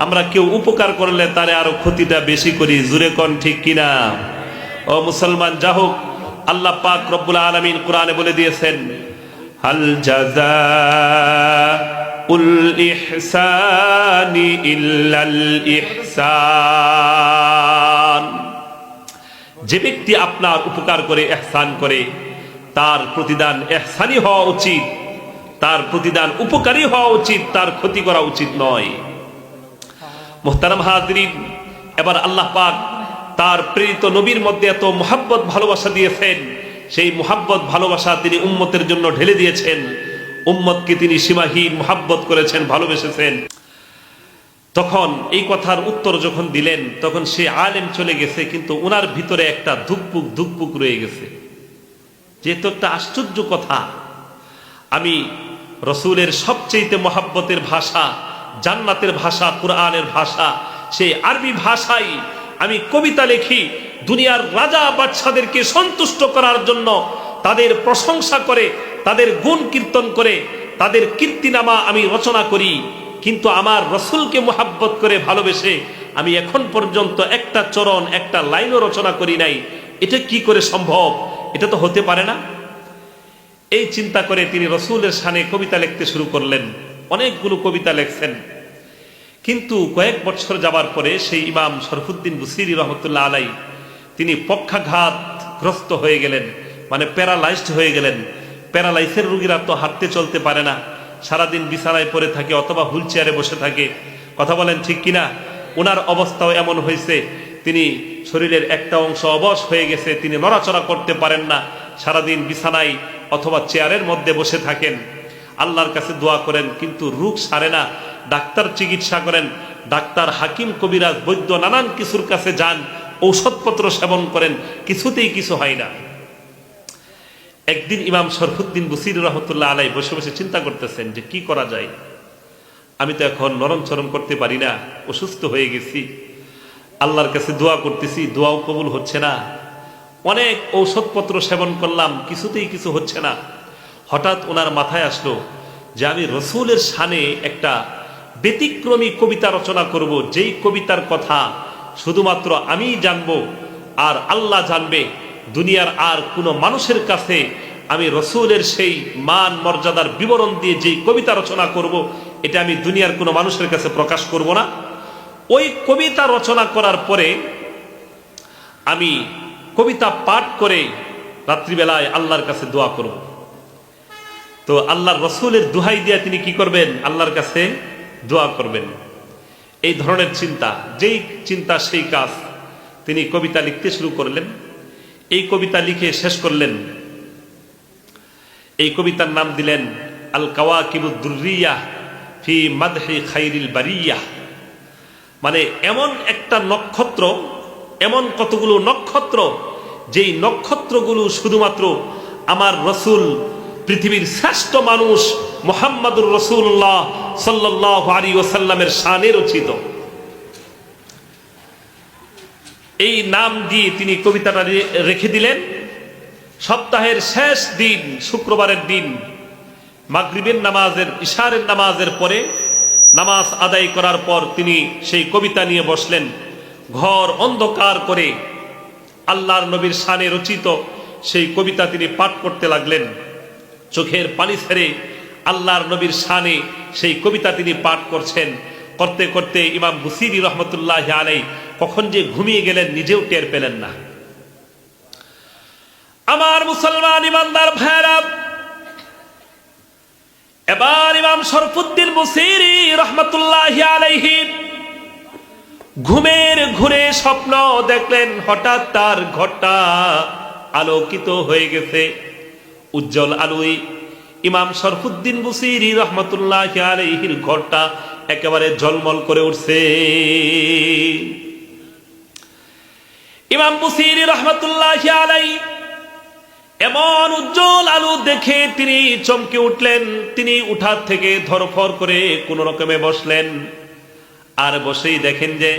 আমরা কেউ উপকার করলে তারে আরো ক্ষতিটা বেশি করি। জুরে কন ঠিক কিনা? ও মুসলমান, যা হোক, আল্লাহ পাক রব্বুল আলামিন কোরআনে বলে দিয়েছেন, হাল জাযাউল ইহসানি ইল্লাল ইহসান। যে ব্যক্তি আপনার উপকার করে, ইহসান করে, তার প্রতিদান ইহসানি হওয়া উচিত, তার প্রতিদান উপকারী হওয়া উচিত, তার ক্ষতি করা উচিত নয়। মুহতারাম হাজিরিন, এবার আল্লাহ পাক তার প্রেরিত নবীর মধ্যে এত মুহাব্বত ভালোবাসা দিয়েছেন, সেই মুহাব্বত ভালোবাসা তিনি উম্মতের জন্য ঢেলে দিয়েছেন। উম্মতকে তিনি সীমাহীন মুহাব্বত করেছেন, ভালোবেসেছেন। তখন এই কথার উত্তর যখন দিলেন, তখন সে আলেম চলে গেছে, কিন্তু ওনার ভিতরে একটা ধুকপুক ধুকপুক রয়ে গেছে। যেহেতু একটা আশ্চর্য কথা, আমি রসুলের সবচেয়ে মহাব্বতের ভাষা, জান্নাতের ভাষা, কুরআনের ভাষা, সেই আরবি ভাষায় আমি কবিতা লিখি, দুনিয়ার রাজা বাদশাদেরকে সন্তুষ্ট করার জন্য তাদের প্রশংসা করে, তাদের গুণ কীর্তন করে, তাদের কীর্তিনামা আমি রচনা করি। কিন্তু আমার রসুলকে মুহাব্বত করে ভালোবেসে আমি এখন পর্যন্ত একটা চরণ, একটা লাইনও রচনা করি নাই। এটা কি করে সম্ভব? এটা তো হতে পারে না। এই চিন্তা করে তিনি রসুলের শানে কবিতা লিখতে শুরু করলেন। অনেকগুলো কবিতা লিখছেন। কিন্তু কয়েক বছর যাবার পরে সেই ইমাম শরফুদ্দিন বুসিরি রহমতুল্লাহ আলাই তিনি পক্ষাঘাতগ্রস্ত হয়ে গেলেন, মানে প্যারালাইজড হয়ে গেলেন। প্যারালাইসের রোগীরা তো হাঁটতে চলতে পারে না, সারাদিন বিছানায় পড়ে থাকে অথবা হুইল চেয়ারে বসে থাকে। কথা বলেন ঠিক কিনা? ওনার অবস্থাও এমন হয়েছে, তিনি শরীরের একটা অংশ অবশ হয়ে গেছে, তিনি নড়াচড়া করতে পারেন না, সারাদিন বিছানায় অথবা চেয়ারের মধ্যে বসে থাকেন। আল্লাহর কাছে দোয়া করেন, কিন্তু রোগ সারে না। ডাক্তার চিকিৎসা করেন, ডাক্তার, হাকিম, কবিরাজ, বৈদ্য, নানান কিছুর কাছে যান, ঔষধপত্র সেবন করেন, কিছুতেই কিছু হয় না। একদিন ইমাম শরফুদ্দিন বুসিরি রহমতুল্লাহ আলাই বসে বসে চিন্তা করতেছেন যে কি করা যায়। আমি তো এখন নরম চরম করতে পারি না, অসুস্থ হয়ে গেছি, আল্লাহর কাছে দোয়া করতেছি, দোয়াও কবুল হচ্ছে না, অনেক ঔষধপত্র সেবন করলাম, কিছুতেই কিছু হচ্ছে না। হঠাৎ ওনার মাথায় আসলো যে আমি রসুলের শানে একটা ব্যতিক্রমী কবিতা রচনা করব, যেই কবিতার কথা শুধুমাত্র আমিই জানবো আর আল্লাহ জানবে। দুনিয়ার আর কোনো মানুষের কাছে আমি রসুলের সেই মান মর্যাদার বিবরণ দিয়ে যেই কবিতা রচনা করব, এটা আমি দুনিয়ার কোনো মানুষের কাছে প্রকাশ করব না। ওই কবিতা রচনা করার পরে আমি কবিতা পাঠ করে রাত্রিবেলায় আল্লাহর কাছে দোয়া করব। তো আল্লাহর রসুলের দোহাই দিয়া তিনি কি করবেন? আল্লাহর কাছে দোয়া করবেন। এই ধরনের চিন্তা, যেই চিন্তা সেই কাজ। তিনি কবিতা লিখতে শুরু করলেন। এই কবিতা লিখে শেষ করলেন। এই কবিতার নাম দিলেন আল কাওয়াকিবুদ দুররিয়াহ ফি মাদহি খাইরিল বারিয়াহ। মানে এমন একটা নক্ষত্র, এমন কতগুলো নক্ষত্র, যেই নক্ষত্রগুলো শুধুমাত্র আমার রসুল, পৃথিবীর শ্রেষ্ঠ মানুষ মুহাম্মাদুর রাসূলুল্লাহ সাল্লাল্লাহু আলাইহি ওয়াসাল্লামের শানে রচিত। এই নাম দিয়ে তিনি কবিতাটা রেখে দিলেন। সপ্তাহের শেষ দিন, শুক্রবারের দিন, মাগরিবের নামাজের, ইশারের নামাজের পরে নামাজ আদায় করার পর তিনি সেই কবিতা নিয়ে বসলেন। ঘর অন্ধকার করে আল্লাহর নবীর শানে রচিত সেই কবিতা তিনি পাঠ করতে লাগলেন। চোখের পানি ছেড়ে আল্লাহর নবীর শানে সেই কবিতা তিনি পাঠ করছেন। করতে করতে ইমাম বুসিরি রহমতুল্লাহ আলাইহি কখন যে ঘুমিয়ে গেলেন নিজেও টের পেলেন না। আমার মুসলমান ইমানদার ভাইরা, এবার ইমাম শরফুদ্দীন বুসিরি রহমতুল্লাহ আলাইহি ঘুমের ঘুরে স্বপ্ন দেখলেন। হঠাৎ তার ঘরটা আলোকিত হয়ে গেছে, উজ্জ্বল আলোয় ইমাম শরফুদ্দীন বুসিরি রহমতুল্লাহ আলাইহির ঘরটা একেবারে ঝলমল করে উঠছে। ইমাম বুসিরি রহমতুল্লাহ আলাইহি এমন উজ্জ্বল আলো দেখে তিনি চমকে উঠলেন। তিনি উঠার থেকে ধরফর করে কোন রকমে বসলেন। আর বসেই দেখেন যে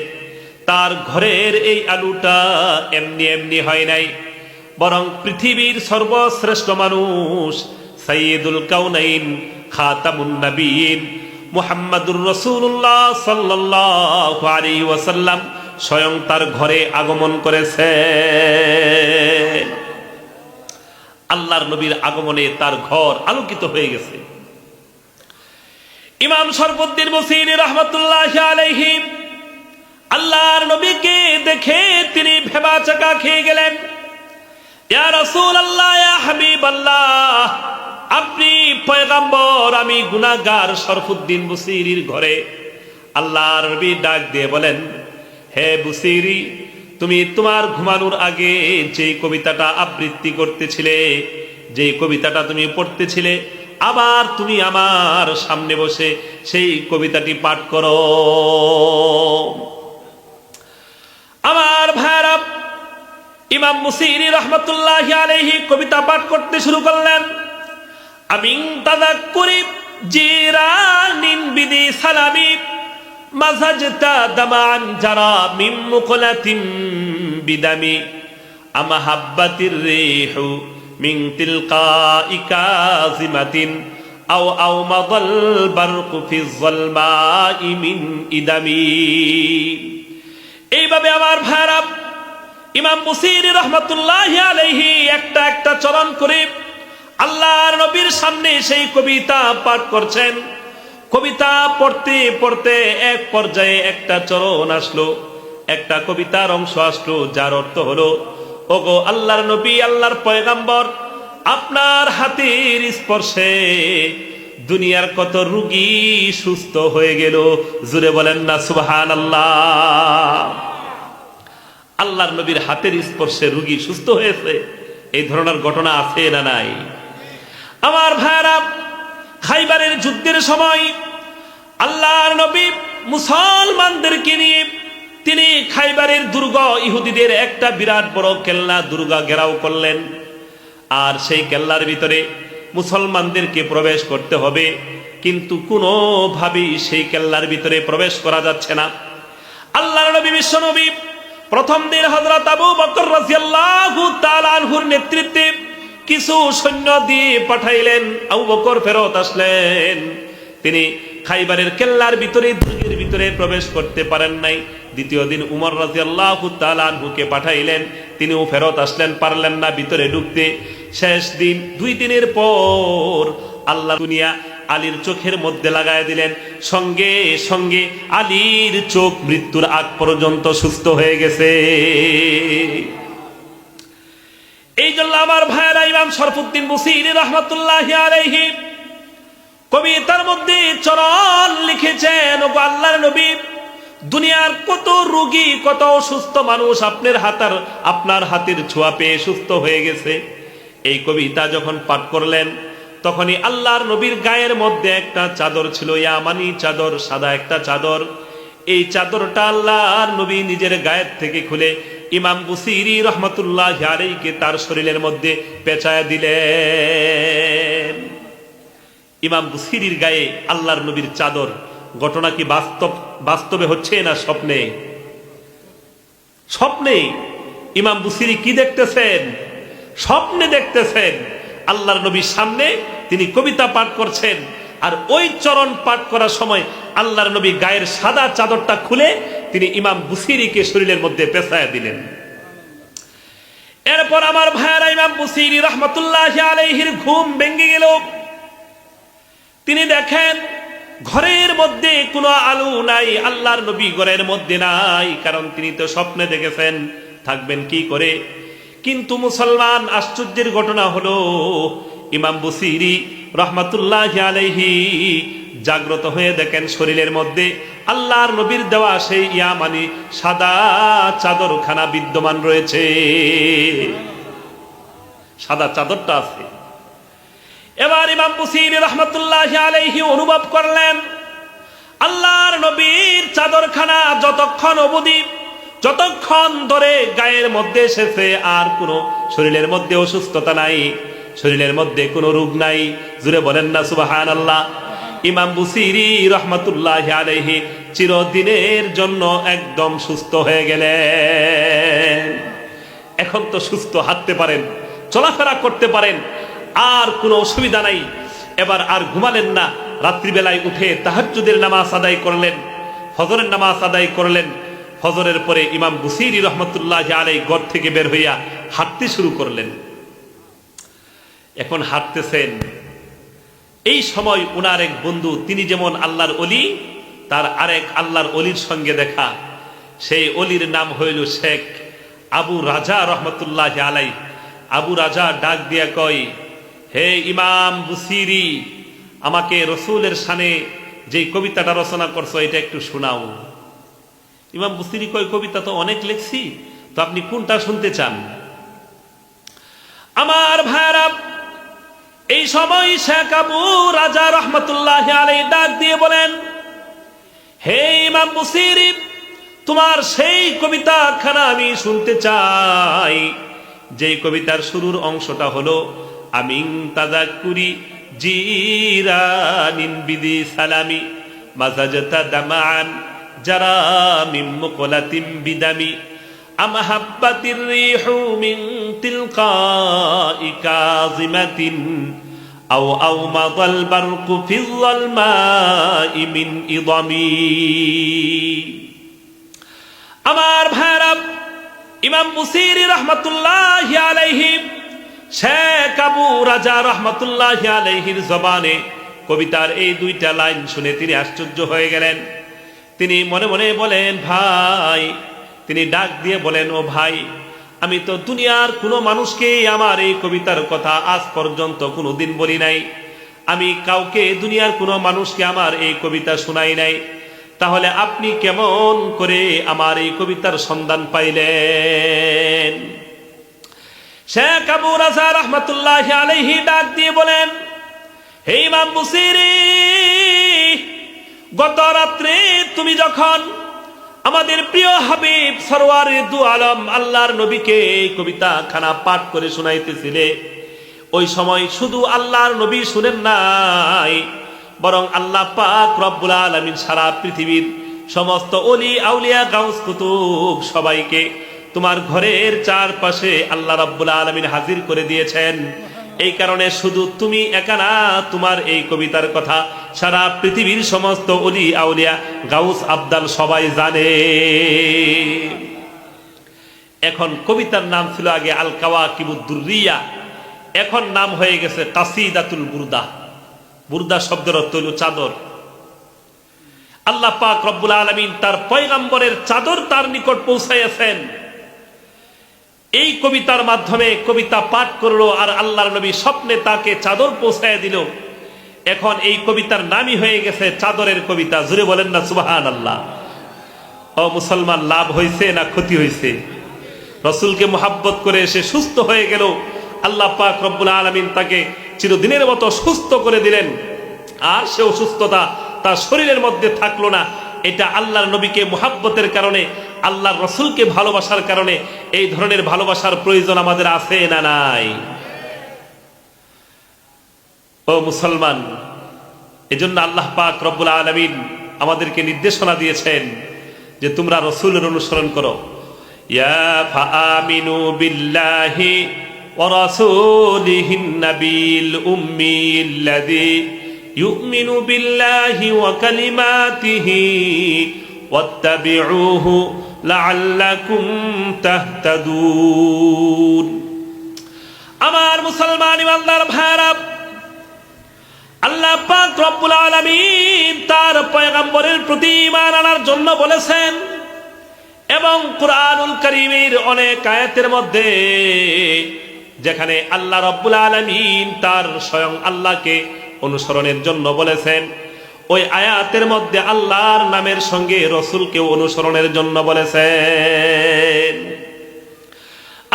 তার ঘরের এই আলোটা এমনি এমনি হয় নাই, বরং পৃথিবীর সর্বশ্রেষ্ঠ মানুষ সাইয়্যিদুল কাউনাইন খাতামুন নবিয়্যিন মুহাম্মাদুর রাসূলুল্লাহ সাল্লাল্লাহু আলাইহি ওয়াসাল্লাম স্বয়ং তার ঘরে আগমন করেছে। আল্লাহর নবীর আগমনে তার ঘর আলোকিত হয়ে গেছে। ইমাম শরফুদ্দীন বুসিরি রাহমাতুল্লাহি আলাইহি আল্লাহর নবীকে দেখে তিনি ভেবাচাকা খেয়ে গেলেন। ইয়া রাসূলুল্লাহ, ইয়া হাবিবাল্লাহ, আপনি পয়গম্বর, আমি গুনাহগার শরফুদ্দীন বুসিরির ঘরে। আল্লাহর নবী ডাক দিয়ে বলেন, হে বুসিরি, তুমি তোমার ঘুমানোর আগে যে কবিতাটা আবৃত্তি করতেছিলে, যে কবিতাটা তুমি পড়তেছিলে, আবার তুমি আমার সামনে বসে সেই কবিতাটি পাঠ করো। আমার ভাইরা, ইমাম বুসিরি রাহমাতুল্লাহি আলাইহি কবিতা পাঠ করতে শুরু করলেন। আমিন তাযাক্কুরি জিরানিন বিদি সালামি মাযাজতা দামান জারা মিন মুকলাতিন বিদামি আমাহাব্বাতির রিহু মিন তিলকাই কাযিমাতিন আও মাদাল বারকু ফি যালমাই মিন ইদামি। এইভাবে আমার ভাইরা, ইমাম বুসিরি রাহমাতুল্লাহি আলাইহি একটা একটা চরণ করে আল্লাহর নবীর সামনে সেই কবিতা পাঠ করছেন। কবিতা পড়তে পড়তে এক পর্যায়ে একটা চরণ আসলো, একটা কবিতার অংশ আসলো, যার অর্থ হলো, ওগো আল্লাহর নবী, আল্লাহর পয়গম্বর, আপনার হাতের স্পর্শে দুনিয়ার কত রোগী সুস্থ হয়ে গেল। জুড়ে বলেন না সুবহানাল্লাহ। আল্লাহর নবীর হাতের স্পর্শে রোগী সুস্থ হয়েছে, এই ধরনের ঘটনা আছে না নাই? আমার ভাইরা, খাইবারের যুদ্ধের সময় আল্লাহর নবী মুসলমানদেরকে নিয়ে তিনি খাইবারের দুর্গ, ইহুদিদের একটা বিরাট বড় কেল্লা দুর্গা ঘেরাও করলেন। আর সেই কেল্লার ভিতরে মুসলমানদেরকে প্রবেশ করতে হবে, কিন্তু কোনোভাবেই সেই কেল্লার ভিতরে প্রবেশ করা যাচ্ছে না। আল্লাহর নবী, বিশ্ব নবী, প্রথম দিন হযরত আবু বকর রাদিয়াল্লাহু তাআলা আনহুর নেতৃত্বে কিছু সৈন্য দিয়ে পাঠাইলেন। আবু বকর ফেরত আসলেন, তিনি খাইবারের কেল্লার ভিতরে, দুর্গের ভিতরে প্রবেশ করতে পারেন নাই। দ্বিতীয় দিন উমর রাদিয়াল্লাহু তাআলা আনহুকে পাঠাইলেন, তিনিও ফেরত আসলেন, পারলেন না ভিতরে ঢুকতে। শেষ দিন, 2 দিনের পর আল্লাহ দুনিয়া আলীর চোখের মধ্যে লাগায় দিলেন। সঙ্গে সঙ্গে আলীর চোখ মৃত্যুর আগ পর্যন্ত সুস্থ হয়ে গেছে। এই জন্য আমার ভাইয়েরা, ইমাম শরফুদ্দীন বুসিরি রাহমাতুল্লাহি আলাইহি কবিতার মধ্যে চরণ লিখেছেন, ওগো আল্লাহর নবী, দুনিয়ার কত রোগী, কত অসুস্থ মানুষ আপনার হাতের ছোঁয়া পেয়ে সুস্থ হয়ে গেছে। এই কবিতা যখন পাঠ করলেন, তখনই আল্লাহর নবীর গায়ের মধ্যে একটা চাদর ছিল, ইয়ামানি চাদর, সাদা একটা চাদর। এই চাদরটা আল্লাহর নবী নিজের গায়ের থেকে খুলে ইমাম বুসিরি রহমতুল্লাহ আলাইহিকে তার শরীরের মধ্যে পেঁচায়া দিলেন। ইমাম বুসিরির গায়ে আল্লাহর নবীর চাদর। ঘটনা কি বাস্তবে হচ্ছে না স্বপ্নে? স্বপ্নে ইমাম বুসিরি কি দেখতেছেন? স্বপ্নে দেখতেছেন আল্লাহর নবীর সামনে তিনি কবিতা পাঠ করছেন, আর ওই চরণ পাঠ করার সময় আল্লাহর নবী গায়ের সাদা চাদরটা খুলে তিনি ইমাম বুসিরিকে শরীরের মধ্যে পেঁচায়া দিলেন। এরপর আমার ভাইয়েরা, ইমাম বুসিরি রহমতুল্লাহ আলাইহির ঘুম ভেঙে গেল। তিনি দেখেন ঘরের মধ্যে কোনো আলো নাই, আল্লাহর নবী ঘরের মধ্যে নাই, কারণ তিনি তো স্বপ্নে দেখেছেন, থাকবেন কি করে। কিন্তু মুসলমান, আশ্চর্যের ঘটনা হলো ইমাম বুসিরি রহমতুল্লাহ আলাইহি জাগ্রত হয়ে দেখেন শরীরের মধ্যে আল্লাহর নবীর দেওয়া সেই ইয়ামানি সাদা চাদরখানা বিদ্যমান রয়েছে। সাদা চাদরটা আছে। এবার ইমাম বুসিরি রহমতুল্লাহ আলাইহি অনুভব করলেন আল্লাহর নবীর চাদরখানা যতক্ষণ ধরে গায়ের মধ্যে এসেছে, আর কোনো শরীরের মধ্যে অসুস্থতা নাই, শরীরের মধ্যে কোনো রোগ নাই। জুড়ে বলেন না সুবহানাল্লাহ। ইমাম বুসিরি রহমতুল্লাহ আলাইহি চিরদিনের জন্য একদম সুস্থ হয়ে গেলেন। এখন তো সুস্থ, হাঁটতে পারেন, চলাফেরা করতে পারেন, আর কোনো অসুবিধা নাই। এবার আর ঘুমালেন না। রাত্রিবেলায় উঠে তাহাজ্জুদের নামাজ আদায় করলেন, ফজরের নামাজ আদায় করলেন। ফজরের পরে ইমাম বুসিরি রহমতুল্লাহ আলাইহি ঘর থেকে বের হইয়া হাঁটতে শুরু করলেন। এখন হাঁটতেছেন, এই সময় উনার এক বন্ধু, তিনি যেমন আল্লাহর অলি, তার আরেক আল্লাহর অলির সঙ্গে দেখা। সেই অলির নাম হইল শেখ আবু রাজা রহমতুল্লাহ আলাইহি। আবু রাজা ডাক দিয়া কয়, হে ইমাম বুসিরি, আমাকে রসুলের শানে যে কবিতাটা রচনা করছো এটা একটু শোনাও। ইমাম বুসিরি কয়, কবিতা তো অনেক লিখছি, তো আপনি কোনটা শুনতে চান? আমার ভাইরা, এই সময় শেখ আবু রাজা রহমতুল্লাহ আলাইহি ডাক দিয়ে বলেন, হে ইমাম বুসিরি, তোমার সেই কবিতা খানা আমি শুনতে চাই, যে কবিতার শুরুর অংশটা হলো আমিন তাজাক্কুরি জিরানিন বিদি সালামি মাজাজতা দামান যারা মিন মুকলাতিম বিদামি আমহাব্বাতির রিহু মিন তিলকাই কাযিমাতিন আও মাদাল বারকু ফিল যালমাই মিন ইদামি। আমার ভাইরা, ইমাম বুসিরি রহমতুল্লাহ আলাইহি শেখ আবু রাজা রহমতুল্লাহ আলাইহির জবানে কবিতার এই দুইটা লাইন শুনে তিনি আশ্চর্য হয়ে গেলেন। তিনি মনে মনে বলেন, ভাই, তিনি ডাক দিয়ে বলেন, ও ভাই, আমি তো দুনিয়ার কোনো মানুষকে আমার এই কবিতার কথা আজ পর্যন্ত কোনোদিন বলি নাই, আমি কাউকে দুনিয়ার কোনো মানুষকে আমার এই কবিতা শোনাই নাই, তাহলে আপনি কেমন করে আমার এই কবিতার সন্ধান পাইলেন? শেখ আবু রাজা রহমতুল্লাহ আলাইহি ডাক দিয়ে বলেন, হে ইমাম বুসিরি, গত রাত্রে তুমি যখন আমাদের প্রিয় হাবিব সরওয়ারে দু আলম আল্লাহর নবীকে এই কবিতা খানা পাঠ করে শোনাইতেছিলে, ওই সময় শুধু আল্লাহর নবী শুনেন নাই, বরং আল্লাহ পাক রব্বুল আলামিন সারা পৃথিবীর সমস্ত ওলি আউলিয়া গাউস কুতুব সবাইকে তোমার ঘরের চারপাশে আল্লাহ রব্বুল আলামিন হাজির করে দিয়েছেন। এই কারণে শুধু তুমি একা না, তোমার এই কবিতার কথা সারা পৃথিবীর সমস্ত ওলি আউলিয়া গাউস আবদাল সবাই জানে। এখন কবিতার নাম ছিল আগে আল কাওয়াকিবুদ দুররিয়া, এখন নাম হয়ে গেছে কাসিদাতুল বুরদা। বুরদা শব্দের অর্থ হল চাদর। আল্লাহ পাক রব্বুল আলামিন তার পয়গম্বরের চাদর তার নিকট পৌঁছাইয়াছেন। এই কবিতার মাধ্যমে কবিতা পাঠ করলো, আর আল্লাহর নবী স্বপ্নে তাকে চাদর পৌঁছাইয়া দিল। এখন এই কবিতার নামই হয়ে গেছে চাদরের কবিতা। জুড়ে বলেন না সুবহানাল্লাহ। ও মুসলমান, লাভ হয়েছে না ক্ষতি হয়েছে? রসুলকে মোহাব্বত করে সে সুস্থ হয়ে গেল। আল্লাহ পাক রব্বুল আলামিন তাকে চিরদিনের মতো সুস্থ করে দিলেন, আর সে অসুস্থতা তার শরীরের মধ্যে থাকলো না। এটা আল্লাহর নবীকে মুহাব্বতের কারণে, আল্লাহর রসুলকে ভালোবাসার কারণে। এই ধরনের ভালোবাসার প্রয়োজন আমাদের আছে না নাই? ও মুসলমান, এজন্য আল্লাহ পাক রব্বুল আলামিন আমাদেরকে নির্দেশনা দিয়েছেন যে তোমরা রসুলের অনুসরণ করো। ইয়া ফাআমিনু বিল্লাহি ওয়া রাসূলিহিন নাবিয়্যিল উম্মিয়্যিল্লাযী ইউমিনু বিল্লাহি ওয়া কালিমাতিহি ওয়াত্তাবিউহু লাআল্লাকুম তাহতাদুন। আমার মুসলমান ইমানদার ভাইরা, আল্লাহ পাক রব্বুল আলামিন তার পয়গম্বরের প্রতি ঈমান আনার জন্য বলেছেন, এবং কুরআনুল কারীমের অনেক আয়াতের মধ্যে যেখানে আল্লাহ রব্বুল আলামিন তার স্বয়ং আল্লাহকে অনুসরণের জন্য বলেছেন, ওই আয়াতের মধ্যে আল্লাহর নামের সঙ্গে রসুলকে অনুসরণের জন্য বলেছেন।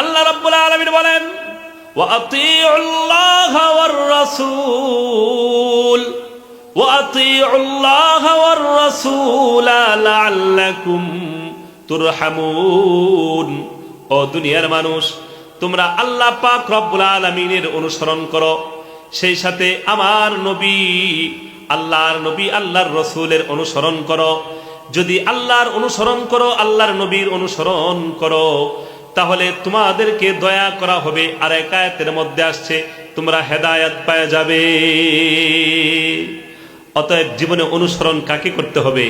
আল্লাহ রব্বুল আলামিন বলেন, وَأَطِيعُوا اللَّهَ وَالرَّسُولَ وَأَطِيعُوا اللَّهَ وَالرَّسُولَ لَعَلَّكُمْ تُرْحَمُونَ। ও দুনিয়ার মানুষ, তোমরা আল্লাহ পাক রব্বুল আলামিনের অনুসরণ করো, সেই সাথে আমার নবী, আল্লাহর রসুলের অনুসরণ করো। যদি আল্লাহর অনুসরণ করো, আল্লাহর নবীর অনুসরণ করো, তাহলে তোমাদেরকে দয়া করা হবে। আর এক আয়াতের মধ্যে আসছে তোমরা হেদায়েত পেয়ে যাবে। অতএব জীবনে অনুসরণ কাকে করতে হবে?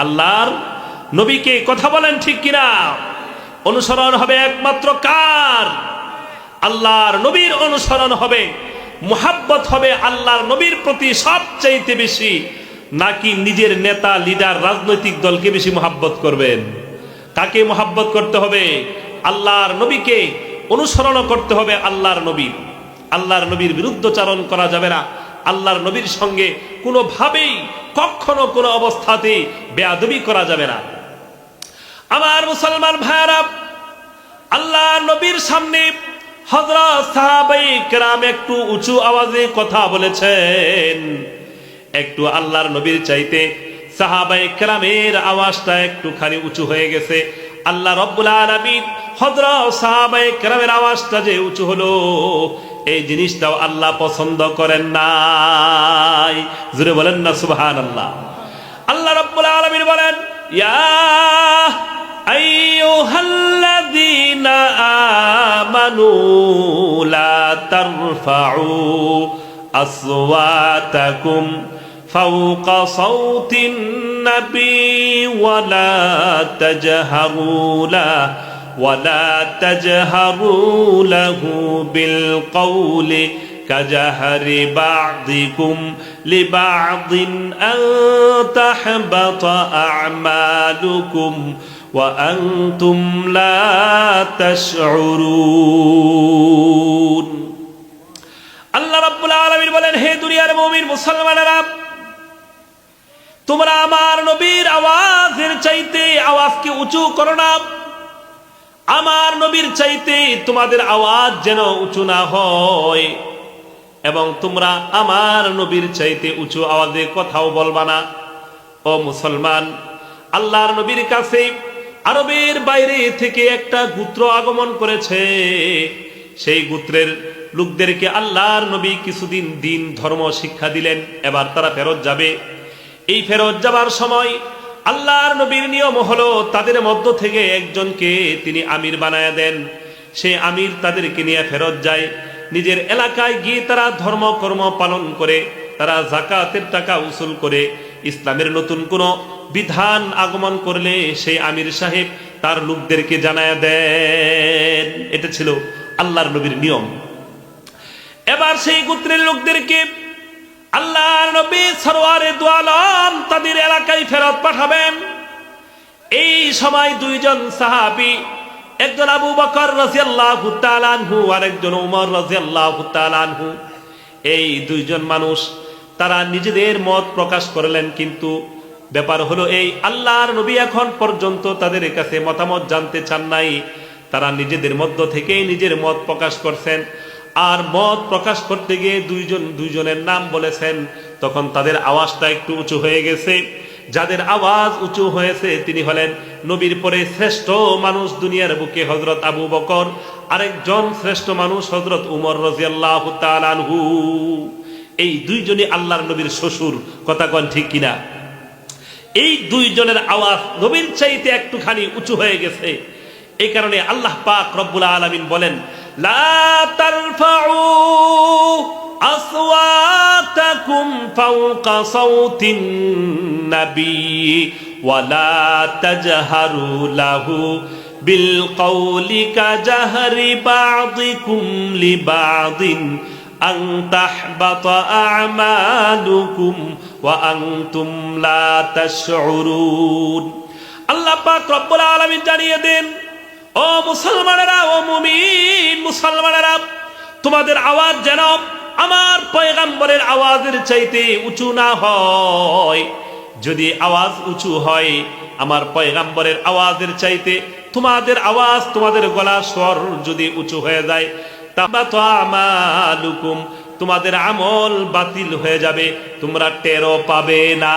আল্লাহর নবীকে। কথা বলেন ঠিক কিনা? অনুসরণ হবে একমাত্র কার? আল্লাহর নবীর অনুসরণ হবে, মুহাব্বত হবে আল্লাহর নবীর প্রতি সবচাইতে বেশি, নাকি নিজের নেতা, লিডার, রাজনৈতিক দলকে বেশি মুহাব্বত করবেন? কাকে মুহাব্বত করতে হবে? আল্লাহর নবীকে অনুসরণ করতে হবে। আল্লাহর নবীর বিরুদ্ধচারণ করা যাবে না। আল্লাহর নবীর সঙ্গে কোনোভাবেই কখনো কোনো অবস্থাতেই বেয়াদবি করা যাবে না। আমার মুসলমান ভাইরা, আল্লাহর নবীর সামনে হযরত সাহাবায়ে কেরাম একটু উঁচু আওয়াজে কথা বলেছেন। একটু আল্লাহর নবীর চাইতে সাহাবায়ে কেরামের আওয়াজটা একটুখানি উঁচু হয়ে গেছে। আল্লাহ রব্বুল আলামিন হযরত সাহাবায়ে কেরামের আওয়াজটা যে উঁচু হলো, এই জিনিসটাও আল্লাহ পছন্দ করেন নাই। জোরে বলেন না সুবহানাল্লাহ। আল্লাহ রব্বুল আলামিন বলেন, ইয়া আইয়ুহাল্লাযীনা আমানু লা তারফাউ আসওয়াতাকুম ফাওকা সাওতিন নবী ওয়ালা তাজহারু লাহু বিল কওলি কাজহারি বা'দিকুম লিবা'দিন আন তাহবাতা আ'মালুকুম ওয়া আনতুম লা তাশউরুন। আল্লাহ রাব্বুল আলামিন বলেন, হে দুনিয়ার মুমিন মুসলমানেরা, তোমরা আমার নবীর আওয়াজের চাইতে আওয়াজকে উঁচু করো না। আমার নবীর চাইতে তোমাদের আওয়াজ যেন উঁচু না হয়, এবং তোমরা আমার নবীর চাইতে উঁচু আওয়াজে কথাও বলবা না। ও মুসলমান, আল্লাহর নবীর কাছে আরবের বাইরে থেকে একটা গোত্র আগমন করেছে। সেই গোত্রের লোকদেরকে আল্লাহর নবী কিছুদিন দিন ধর্ম শিক্ষা দিলেন। এবার তারা ফেরত যাবে। এই ফেরত যাবার সময় আল্লাহর নবীর নিয়ম হলো তাদের মধ্য থেকে একজনকে তিনি আমির বানায়া দেন। সে আমির তাদেরকে নিয়ে ফেরত যায়। নিজের এলাকায় গিয়ে তারা ধর্মকর্ম পালন করে, তারা যাকাতের টাকা উসুল করে। ইসলামের নতুন কোনো বিধান আগমন করলে সেই আমির সাহেব তার লোকদেরকে জানায়া দেন। এটা ছিল আল্লাহর নবীর নিয়ম। এবার সেই গোত্রের লোকদেরকে আল্লাহর নবী সরওয়ারে দু আলম তাদের এলাকায় ফেরত পাঠাবেন। এই সময় দুইজন সাহাবী, একজন আবু বকর রাদিয়াল্লাহু তাআলা আনহু আর একজন ওমর রাদিয়াল্লাহু তাআলা আনহু, এই দুইজন মানুষ তারা নিজেদের মত প্রকাশ করলেন। কিন্তু ব্যাপার হলো এই, আল্লাহর নবী এখন পর্যন্ত তাদের কাছে মতামত জানতে চান নাই। তারা নিজেদের মধ্য থেকেই নিজের মত প্রকাশ করছেন। আর মত প্রকাশ করতে গিয়ে দুইজনের নাম বলেছেন, তখন তাদের আওয়াজটা একটু উঁচু হয়ে গেছে। যাদের আওয়াজ উঁচু হয়েছে তিনি হলেন নবীর পরে শ্রেষ্ঠ মানুষ দুনিয়ার বুকে হযরত আবু বকর, আরেকজন শ্রেষ্ঠ মানুষ হযরত উমর রাদিয়াল্লাহু তাআলা আনহু। এই দুইজনই আল্লাহর নবীর শ্বশুর, কথা কোন ঠিক কিনা? এই দুইজনের আওয়াজ নবীর চাইতে একটুখানি উঁচু হয়ে গেছে। এই কারণে আল্লাহ পাক রব্বুল আলামিন বলেন, লা তারফাউ আসওয়াতাকুম ফাওকা সাওতিন নবী ওয়া লা তাজহারু লাহু বিল কওলি কাজাহরি বা'দিকুম লিবা'দিন আন তাহবাতা আমালুকুম ওয়া আনতুম লা তাশউরুন। আল্লাহ পাক রব্বুল আলামিন জানিয়ে দেন, ও মুসলমানেরা, ও মুমিন মুসলমানেরা, তোমাদের আওয়াজ যেন আমার পয়গম্বরের আওয়াজের চাইতে উঁচু না হয়। যদি আওয়াজ উঁচু হয় আমার পয়গম্বরের আওয়াজের চাইতে, তোমাদের আওয়াজ, তোমাদের গলা স্বর যদি উঁচু হয়ে যায়, তাহবাতা আমালুকুম, তোমাদের আমল বাতিল হয়ে যাবে, তোমরা টেরও পাবে না।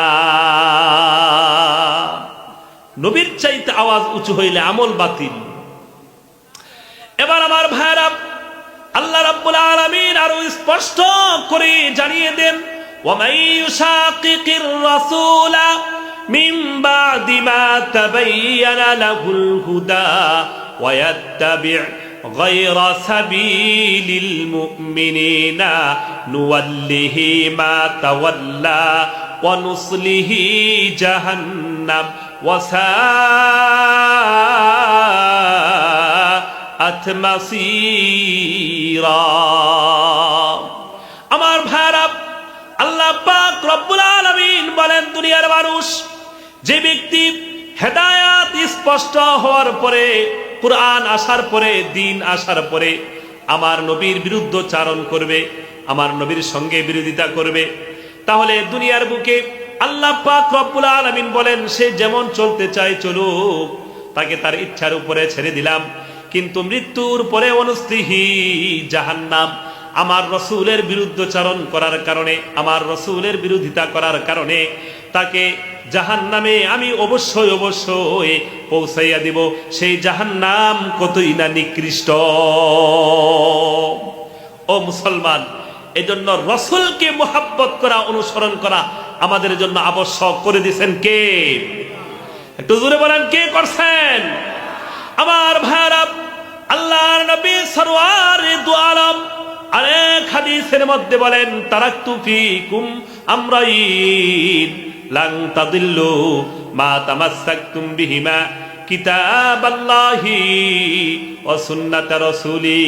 নবীর চাইতে আওয়াজ উঁচু হইলে আমল বাতিল। এবার আমার ভাইরা, আল্লাহ রাব্বুল আলামিন আরো স্পষ্ট করে জানিয়ে দেন, ওয়া মাইয়ুশাকিকির রাসূলা মিন বাদি মা তাবায়্যানা লাহুল হুদা ওয়া ইয়াত্তাবি' গায়রা সাবিলিল মুমিনিনা নুওয়াল্লিহি মা তাওয়াল্লা ওয়া নুসলিহি জাহান্নাম ওয়া সাআত মাসীরা। আমার ভাইরা, আল্লাহ পাক রব্বুল আলামিন বলেন, দুনিয়ার মানুষ, যে ব্যক্তি হেদায়েত স্পষ্ট হওয়ার পরে, কুরআন আসার পরে, দ্বীন আসার পরে আমার নবীর বিরুদ্ধচারণ করবে, আমার নবীর সঙ্গে বিরোধিতা করবে, তাহলে দুনিয়ার বুকে আল্লাহ পাক রব্বুল আলামিন বলেন, সে যেমন চলতে চায় চলুক, তাকে তার ইচ্ছার উপরে ছেড়ে দিলাম, কিন্তু মৃত্যুর পরে অনুস্তিহি জাহান্নাম। আমার রসূলের বিরুদ্ধচারণ করার কারণে, আমার রসূলের বিরোধিতা করার কারণে তাকে জাহান্নামে আমি অবশ্যই অবশ্যই পৌঁছাইয়া দিব। সেই জাহান্নাম কতই না নিকৃষ্ট। ও মুসলমান, এজন্য রসূলকে মুহাব্বত করা, অনুসরণ করা আমাদের জন্য আবশ্যক করে দিয়েছেন কে? একটু জোরে বলেন, কে করছেন? আমার ভাইরা, আল্লাহর নবী সরওয়ারে দু আলম আরেক হাদিসের মধ্যে বলেন, তারাকতু ফীকুম আমরাইন লান তাদিল্লু মা তামাসসাকতুম বিহিমা কিতাবাল্লাহি ওয়া সুন্নাত রাসূলি।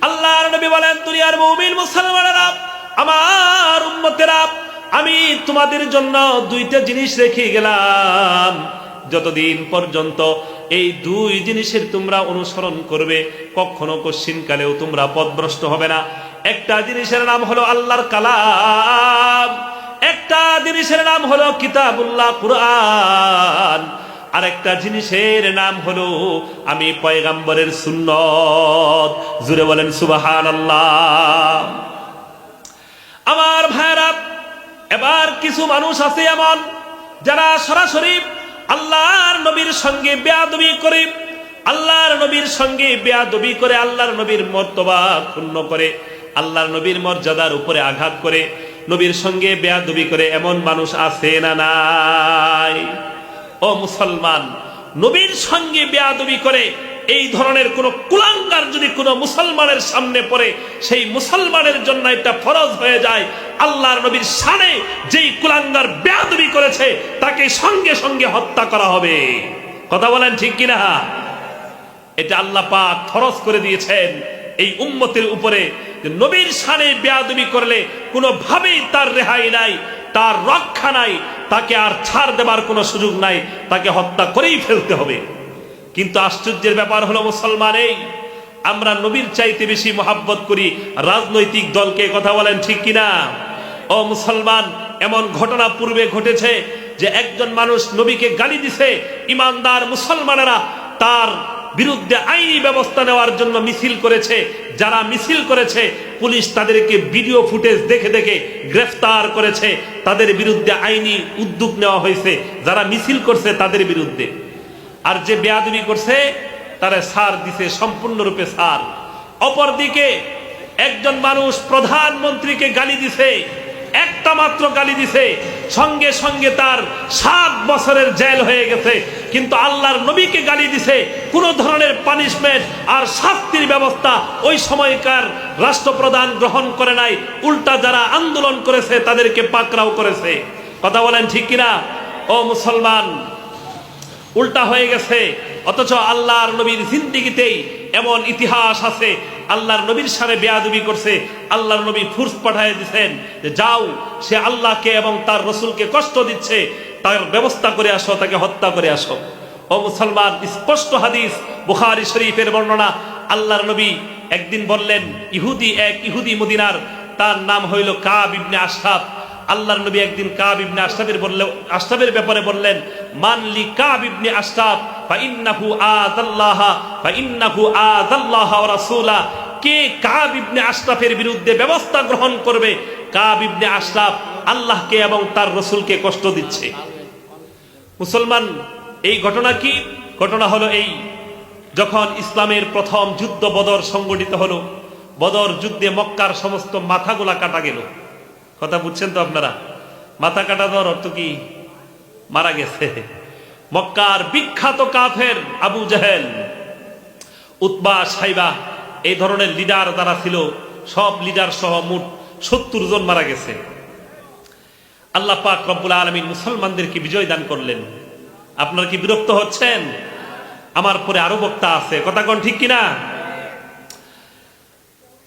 আল্লাহর নবী বলেন, দুনিয়ার মুমিন মুসলমানেরা, আমার উম্মতেরা, আমি তোমাদের জন্য দুইটা জিনিস রেখে গেলাম, যতদিন পর্যন্ত এই দুই জিনিসের তোমরা অনুসরণ করবে, কখনো কশ্চিনকালেও তোমরা পথভ্রষ্ট হবে না। একটা জিনিসের নাম হলো আল্লাহর কালাম, একটা জিনিসের নাম হলো কিতাবুল্লাহ কুরআন, আর একটা জিনিসের নাম হলো আমি পয়গম্বরের সুন্নত। জুড়ে বলেন সুবহানাল্লাহ। আমার ভাইরা, এবার কিছু মানুষ আছে এমন যারা সরাসরি আল্লাহর নবীর সঙ্গে বেয়াদবি করে, আল্লাহর নবীর সঙ্গে বেয়াদবি করে, আল্লাহর নবীর মর্তবা ক্ষুণ্ণ করে, আল্লাহর নবীর মর্যাদার উপরে আঘাত করে, নবীর সঙ্গে বেয়াদবি করে। এমন মানুষ আছে না নাই? ও মুসলমান, নবীর সঙ্গে বেয়াদবি করে এই ধরনের কোন কুলাঙ্গার যদি কোন মুসলমানের সামনে পড়ে, সেই মুসলমানের জন্য এটা ফরজ হয়ে যায়, আল্লাহর নবীর শানে যেই কুলাঙ্গার বেয়াদবি করেছে তাকে সঙ্গে সঙ্গে হত্যা করা হবে। কথা বলেন ঠিক কিনা? এটা আল্লাহ পাক ফরজ করে দিয়েছেন এই উম্মতের উপরে, যে নবীর শানে বেয়াদবি করলে কোনোভাবেই তার রেহাই নাই, তার রক্ষা নাই, তাকে আর ছাড় দেবার কোনো সুযোগ নাই, তাকে হত্যা করেই ফেলতে হবে। কিন্তু আশ্চর্যের ব্যাপার হলো মুসলমান, এই আমরা নবীর চাইতে বেশি মহাব্বত করি রাজনৈতিক দলকে। কথা বলেন ঠিক কিনা? ও মুসলমান, এমন ঘটনা পূর্বে ঘটেছে যে একজন মানুষ নবীকে গালি দিছে, ইমানদার মুসলমানেরা তার বিরুদ্ধে আইনি ব্যবস্থা নেওয়ার জন্য মিছিল করেছে। যারা মিছিল করেছে পুলিশ তাদেরকে ভিডিও ফুটেজ দেখে দেখে গ্রেফতার করেছে, তাদের বিরুদ্ধে আইনি উদ্যোগ নেওয়া হয়েছে যারা মিছিল করছে তাদের বিরুদ্ধে। আর যে বেয়াদবি করছে তারা ছাড় দিছে, সম্পূর্ণরূপে ছাড়। অপরদিকে একজন মানুষ প্রধানমন্ত্রীকে গালি দিছে, একটা মাত্র গালি দিছে, সঙ্গে সঙ্গে তার 7 বছরের জেল হয়ে গেছে। কিন্তু আল্লাহর নবীকে গালি দিছে, কোনো ধরনের পানিশমেন্ট আর শাস্তির ব্যবস্থা ওই সময়কার রাষ্ট্রপ্রধান গ্রহণ করে নাই। উল্টা যারা আন্দোলন করেছে তাদেরকে পাকড়াও করেছে। কথা বলেন ঠিক কিনা? ও মুসলমান, উল্টা হয়ে গেছে। অথচ আল্লাহর নবীর জিন্দেগিতেই এমন ইতিহাস আছে, আল্লাহর নবীর সামনে বেয়াদবি করছে, আল্লাহর নবী ফোর্স পাঠিয়ে দিচ্ছেন যে যাও, সে আল্লাহকে এবং তার রসুলকে কষ্ট দিচ্ছে, তার ব্যবস্থা করে আসো, তাকে হত্যা করে আসো। ও মুসলমান, স্পষ্ট হাদিস, বুখারী শরীফের বর্ণনা। আল্লাহর নবী একদিন বললেন, এক ইহুদি মদিনার, তার নাম হইল কাব ইবনে আশরাফ। আল্লাহর নবী একদিন কাব ইবনে আশরাফের ব্যাপারে বললেন, মান লি কাব ইবনে আশরাফ ফাইন্নাহু আযাল্লাহ ওয়া রাসূলা। কে কাব ইবনে আশরাফের বিরুদ্ধে ব্যবস্থা গ্রহণ করবে? কাব ইবনে আশরাফ আল্লাহকে এবং তার রাসূলকে কষ্ট দিচ্ছে। মুসলমান, এই ঘটনা কি? ঘটনা হলো এই, যখন ইসলামের প্রথম যুদ্ধ বদর সংগঠিত হলো, বদর যুদ্ধে মক্কার সমস্ত মাথাগুলা কাটা গেল। কথা বুঝছেন তো আপনারা? মাথা কাটা দেওয়ার অর্থ কি? মারা গেছে। মক্কার বিখ্যাত কাফের আবু জেহেল, উতবা, সাইবা, এই ধরনের লিডার যারা ছিল, সব লিডার সহ মোট 70 জন মারা গেছে। আল্লাহ পাক রব্বুল আলামিন মুসলমানদেরকে বিজয় দান করলেন। আপনারা কি বিরক্ত হচ্ছেন? আমার পরে আরো বক্তা আছে, কথা কোন ঠিক কিনা?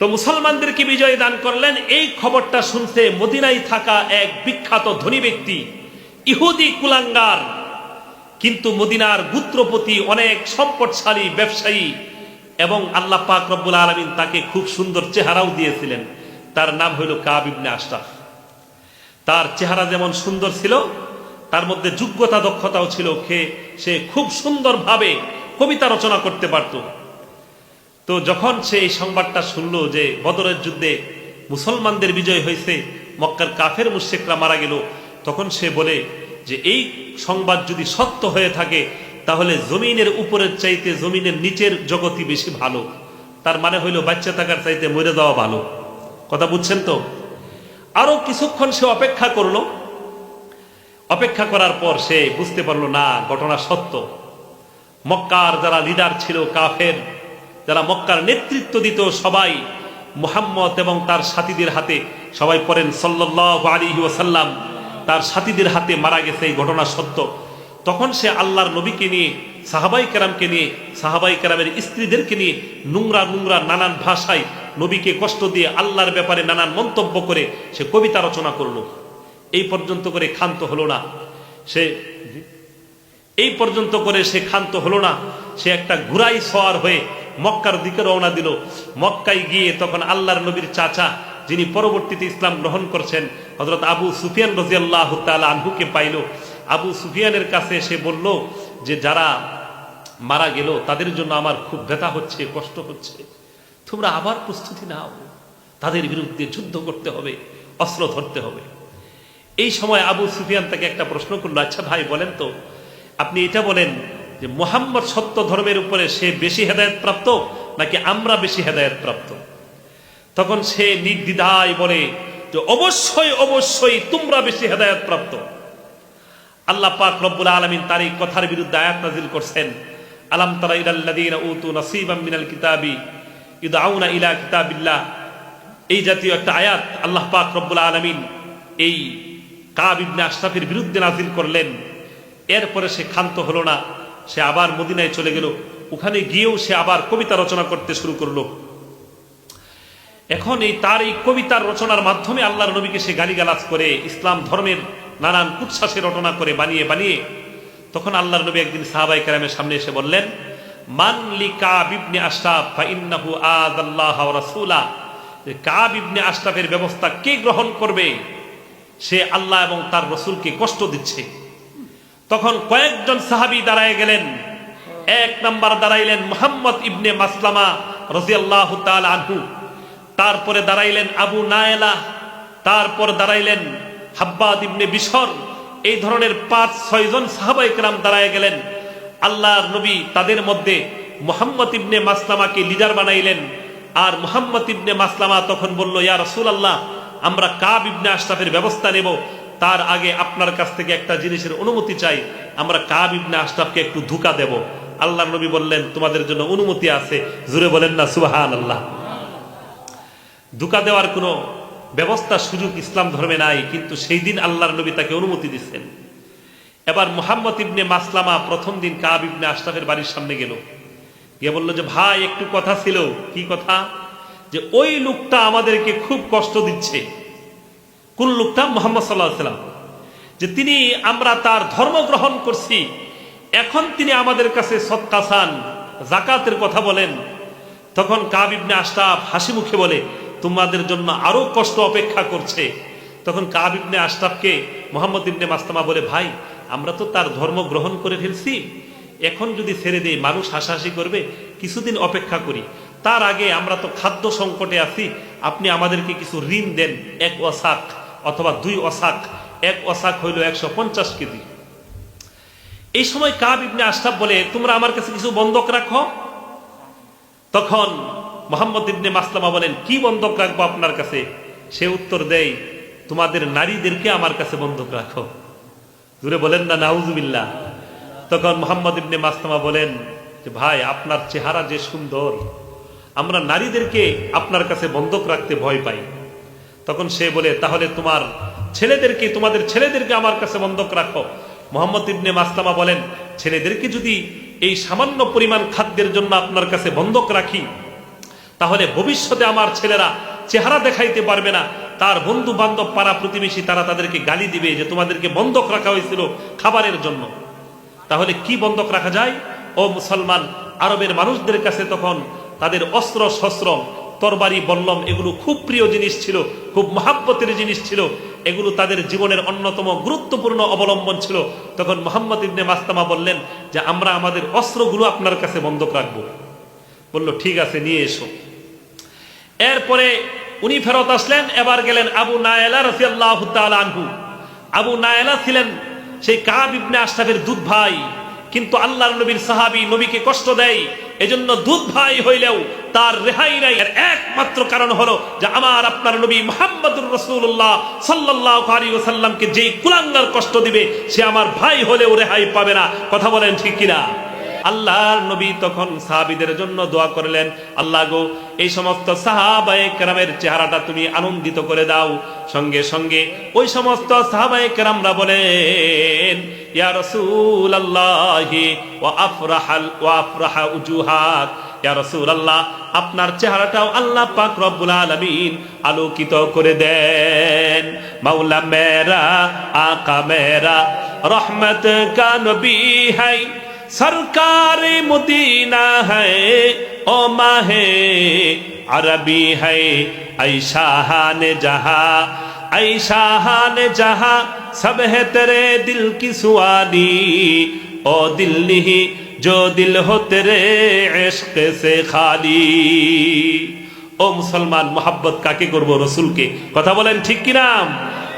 তো মুসলমানদেরকে বিজয় দান করলেন। এই খবরটা শুনতে মদিনায় থাকা এক বিখ্যাত ধনী ব্যক্তি, ইহুদি কুলাঙ্গার, কিন্তু মদিনার গোত্রপতি, অনেক সম্পদশালী ব্যবসায়ী, এবং আল্লাহ পাক রব্বুল আলামিন তাকে খুব সুন্দর চেহারাও দিয়েছিলেন। তার নাম হইল কাব ইবনে আশরাফ। তার চেহারা যেমন সুন্দর ছিল, তার মধ্যে যোগ্যতা দক্ষতাও ছিল। সে খুব সুন্দরভাবে কবিতা রচনা করতে পারত। তো যখন সে এই সংবাদটা শুনলো যে বদরের যুদ্ধে মুসলমানদের বিজয় হয়েছে, মক্কার কাফের মুশরিকরা মারা গেল, তখন সে বলে যে এই সংবাদ যদি সত্য হয়ে থাকে তাহলে জমিনের উপরের চাইতে জমিনের নিচের জগতই বেশি ভালো। তার মানে হইল বাচ্চা থাকার চাইতে মরে যাওয়া ভালো। কথা বুঝছেন তো? আরো কিছুক্ষণ সে অপেক্ষা করলো। অপেক্ষা করার পর সে বুঝতে পারলো না, ঘটনা সত্য। মক্কার যারা লিডার ছিল, কাফের যারা মক্কার নেতৃত্ব দিত, সবাই মুহাম্মদ এবং তার সাথীদের হাতে, সবাই পড়েন সাল্লাল্লাহু আলাইহি ওয়াসাল্লাম, তার সাথীদের হাতে মারা গেছে। এই ঘটনা সত্য। তখন সে আল্লাহর নবীকে নিয়ে, সাহাবাই কেরামকে নিয়ে, সাহাবাই কেরামের স্ত্রীদেরকে নিয়ে নোংরা নোংরা নানান ভাষায় নবীকে কষ্ট দিয়ে আল্লাহর ব্যাপারে নানান মন্তব্য করে সে কবিতা রচনা করলো। এই পর্যন্ত করে ক্ষান্ত হলো না সে। এই পর্যন্ত করে সে ক্ষান্ত হলো না। সে একটা ঘুরাই সওয়ার হয়ে মক্কার দিকে রওনা দিল। মক্কায় গিয়ে তখন আল্লাহর নবীর চাচা, যিনি পরবর্তীতে ইসলাম গ্রহণ করছেন, হযরত আবু সুফিয়ান রাদিয়াল্লাহু তাআলা আনহুকে পাইল। আবু সুফিয়ানের কাছে সে বলল যে যারা মারা গেল তাদের জন্য আমার খুব ব্যথা হচ্ছে, কষ্ট হচ্ছে, তোমরা আবার প্রস্তুতি নাও, তাদের বিরুদ্ধে যুদ্ধ করতে হবে, অস্ত্র ধরতে হবে। এই সময় আবু সুফিয়ান তাকে একটা প্রশ্ন করলো, আচ্ছা ভাই বলেন তো, আপনি এটা বলেন যে মুহাম্মদ সত্য ধর্মের উপরে সে বেশি হেদায়েত প্রাপ্ত নাকি আমরা বেশি হেদায়েত প্রাপ্ত? তখন সে নির্দ্বিধায় বলে যে অবশ্যই অবশ্যই তোমরা বেশি হেদায়েত প্রাপ্ত। আল্লাহ পাক রব্বুল আলামিন তার এই কথার বিরুদ্ধে আয়াত নাযিল করছেন, আলাম তারা ইলাল্লাযীনা উতু নাসীবাম মিনাল কিতাবি ইদআউনা ইলা কিতাবিল্লাহ। এই জাতীয় একটা আয়াত আল্লাহ পাক রব্বুল আলামিন এই কাব ইবনে আশরাফের বিরুদ্ধে নাযিল করলেন। এরপরে সে ক্ষান্ত হলো না, সে আবার মদিনায় চলে গেল। ওখানে গিয়েও সে আবার কবিতা রচনা করতে শুরু করলো। এখন তার এই কবিতার রচনার মাধ্যমে আল্লাহর নবীকে সে গালিগালাজ করে, ইসলাম ধর্মের নানান কুৎসাসে রটনা করে বানিয়ে বানিয়ে। তখন আল্লাহর নবী একদিন সাহাবায়ে কেরামের সামনে এসে বললেন, মান লি কাব ইবনে আশরাফ ফাইন্নাহু আযাল্লাহ ওয়া রাসূলা। কাব ইবনে আশরাফের ব্যবস্থা কে গ্রহণ করবে? সে আল্লাহ এবং তার রাসূলকে কষ্ট দিচ্ছে। তখন কয়েকজন সাহাবী দাঁড়ায় গেলেন, এক নাম্বার দাঁড়াইলেন মুহাম্মদ ইবনে মাসলামা রাদিয়াল্লাহু তাআলা আনহু, তারপরে দাঁড়াইলেন আবু নায়লা, তারপর দাঁড়াইলেন হাব্বাদ ইবনে বিশর। এই ধরনের 5-6 জন সাহাবায়ে কেরাম দাঁড়ায় গেলেন। আল্লাহর নবী তাদের মধ্যে মুহাম্মদ ইবনে মাসলামাকে লিডার বানাইলেন। আর মুহাম্মদ ইবনে মাসলামা তখন বলল, ইয়া রাসূলুল্লাহ, আমরা কাব ইবনে আশরাফের ব্যবস্থা নেব, তার আগে আপনার কাছ থেকে একটা জিনিসের অনুমতি চাই, আমরা কাব ইবনে আশরাফকে একটু ধোঁকা দেব। আল্লাহর নবী বললেন, তোমাদের জন্য অনুমতি আছে। জোরে বলেন না সুবহানাল্লাহ। ধোঁকা দেওয়ার কোনো ব্যবস্থা সুযোগ ইসলাম ধর্মে নাই, কিন্তু সেই দিন আল্লাহর নবী তাকে অনুমতি দিচ্ছেন। এবার মুহাম্মদ ইবনে মাসলামা প্রথম দিন কাব ইবনে আশরাফের বাড়ির সামনে গেল, গিয়ে বলল যে ভাই একটু কথা ছিল। কি কথা? যে ওই লোকটা আমাদেরকে খুব কষ্ট দিচ্ছে। কোন লোকটা? মুহাম্মদ সাল্লাল্লাহু আলাইহি ওয়াসাল্লাম। যে তিনি, আমরা তার ধর্ম গ্রহণ করছি, এখন তিনি আমাদের কাছে সদকা চান, যাকাতের কথা বলেন। তখন কাব ইবনে আশরাফ হাসি মুখে বলে, তোমাদের জন্য আরো কষ্ট অপেক্ষা করছে। তখন কাব ইবনে আশরাফকে মুহাম্মদ ইবনে মাসলামা বলে, ভাই আমরা তো তার ধর্ম গ্রহণ করে ফেলছি, এখন যদি ছেড়ে দেই মানুষ হাসাহাসি করবে, কিছুদিন অপেক্ষা করি, তার আগে আমরা তো খাদ্য সংকটে আছি, আপনি আমাদেরকে কিছু ঋণ দেন, 1 ওয়াসাক অথবা 2 ওয়াসাক। 1 ওয়াসাক হইল 150 কেজি। এই সময় কাব ইবনে আশরাফ বলে, তোমরা আমার কাছে কিছু বন্ধক রাখো। তখন মুহাম্মদ ইবনে মাসলামা বলেন, কি বন্ধক রাখবো আপনার কাছে? সে উত্তর দেয়, তোমাদের নারীদেরকে আমার কাছে বন্ধক রাখো। জোরে বলেন না নাউজুবিল্লাহ। তখন মুহাম্মদ ইবনে মাসলামা বলেন যে ভাই আপনার চেহারা যে সুন্দর, আমরা নারীদেরকে আপনার কাছে বন্ধক রাখতে ভয় পাই। তখন সে বলে, তাহলে তোমার ছেলেদেরকে, তোমাদের ছেলেদেরকে আমার কাছে বন্ধক রাখো। মুহাম্মদ ইবনে মাসলামা বলেন, ছেলেদেরকে যদি এই সামান্য পরিমাণ খাদ্যের জন্য আপনার কাছে বন্ধক রাখি, তাহলে ভবিষ্যতে আমার ছেলেরা চেহারা দেখাইতে পারবে না, তার বন্ধু বান্ধব পাড়া প্রতিবেশী তারা তাদেরকে গালি দিবে যে তোমাদেরকে বন্ধক রাখা হয়েছিল খাবারের জন্য। তাহলে কি বন্ধক রাখা যায়? ও মুসলমান, আরবের মানুষদের কাছে তখন তাদের অস্ত্র শস্ত্র, তরবারি, বল্লম এগুলো খুব প্রিয় জিনিস ছিল, খুব মহাব্বতের জিনিস ছিল, এগুলো তাদের জীবনের অন্যতম গুরুত্বপূর্ণ অবলম্বন ছিল। তখন মুহাম্মদ ইবনে মাসলামা বললেন যে আমরা আমাদের অস্ত্রগুলো আপনার কাছে বন্ধক রাখবো। বলল ঠিক আছে, নিয়ে এসো। এরপরে উনি ফেরত আসলেন। এবার গেলেন আবু নায়লা রাদিয়াল্লাহু তাআলা আনহু। আবু নায়লা ছিলেন সেই কাব ইবনে আশরাফের দুধ ভাই, কিন্তু আল্লাহর নবীর সাহাবী, নবীকে কষ্ট দেয়, এজন্য দুধ ভাই হইলেও তার রেহাই নাই। এর একমাত্র কারণ হলো যে আমার আপনার নবী মুহাম্মদুর রাসূলুল্লাহ সাল্লাল্লাহু আলাইহি ওয়াসাল্লামকে যেই কুলাঙ্গার কষ্ট দিবে, সে আমার ভাই হলেও রেহাই পাবে না। কথা বলেন ঠিক কিনা? আল্লাহর নবী তখন সাহাবীদের জন্য দোয়া করলেন, আল্লাহ গো, এই সমস্ত সাহাবায়ে কেরামের চেহারাটা তুমি আনন্দিত করে দাও। সঙ্গে সঙ্গে ওই সমস্ত সাহাবায়ে কেরামরা বলেন, ইয়া রাসূলুল্লাহি ওয়া আফরাহা উজুহাত, ইয়া রাসূলুল্লাহ আপনার চেহারাটাও আল্লাহ পাক রব্বুল আলামিন আলোকিত করে দেন। মাওলা মেরা আকা মেরা রহমত কা নবী है, सरकार मदीना है, ओ माहे अरबी है, ऐशाहान जहां, ऐशाहान जहां, सब है तेरे दिल की सुवाली, ओ दिल नहीं जो दिल हो तेरे इश्क से खाली। ও মুসলমান, মোহাব্বত কাকে করবো? রসুলকে। কথা বলেন ঠিক কিনা?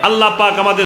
আল্লাহ পাক আমাদের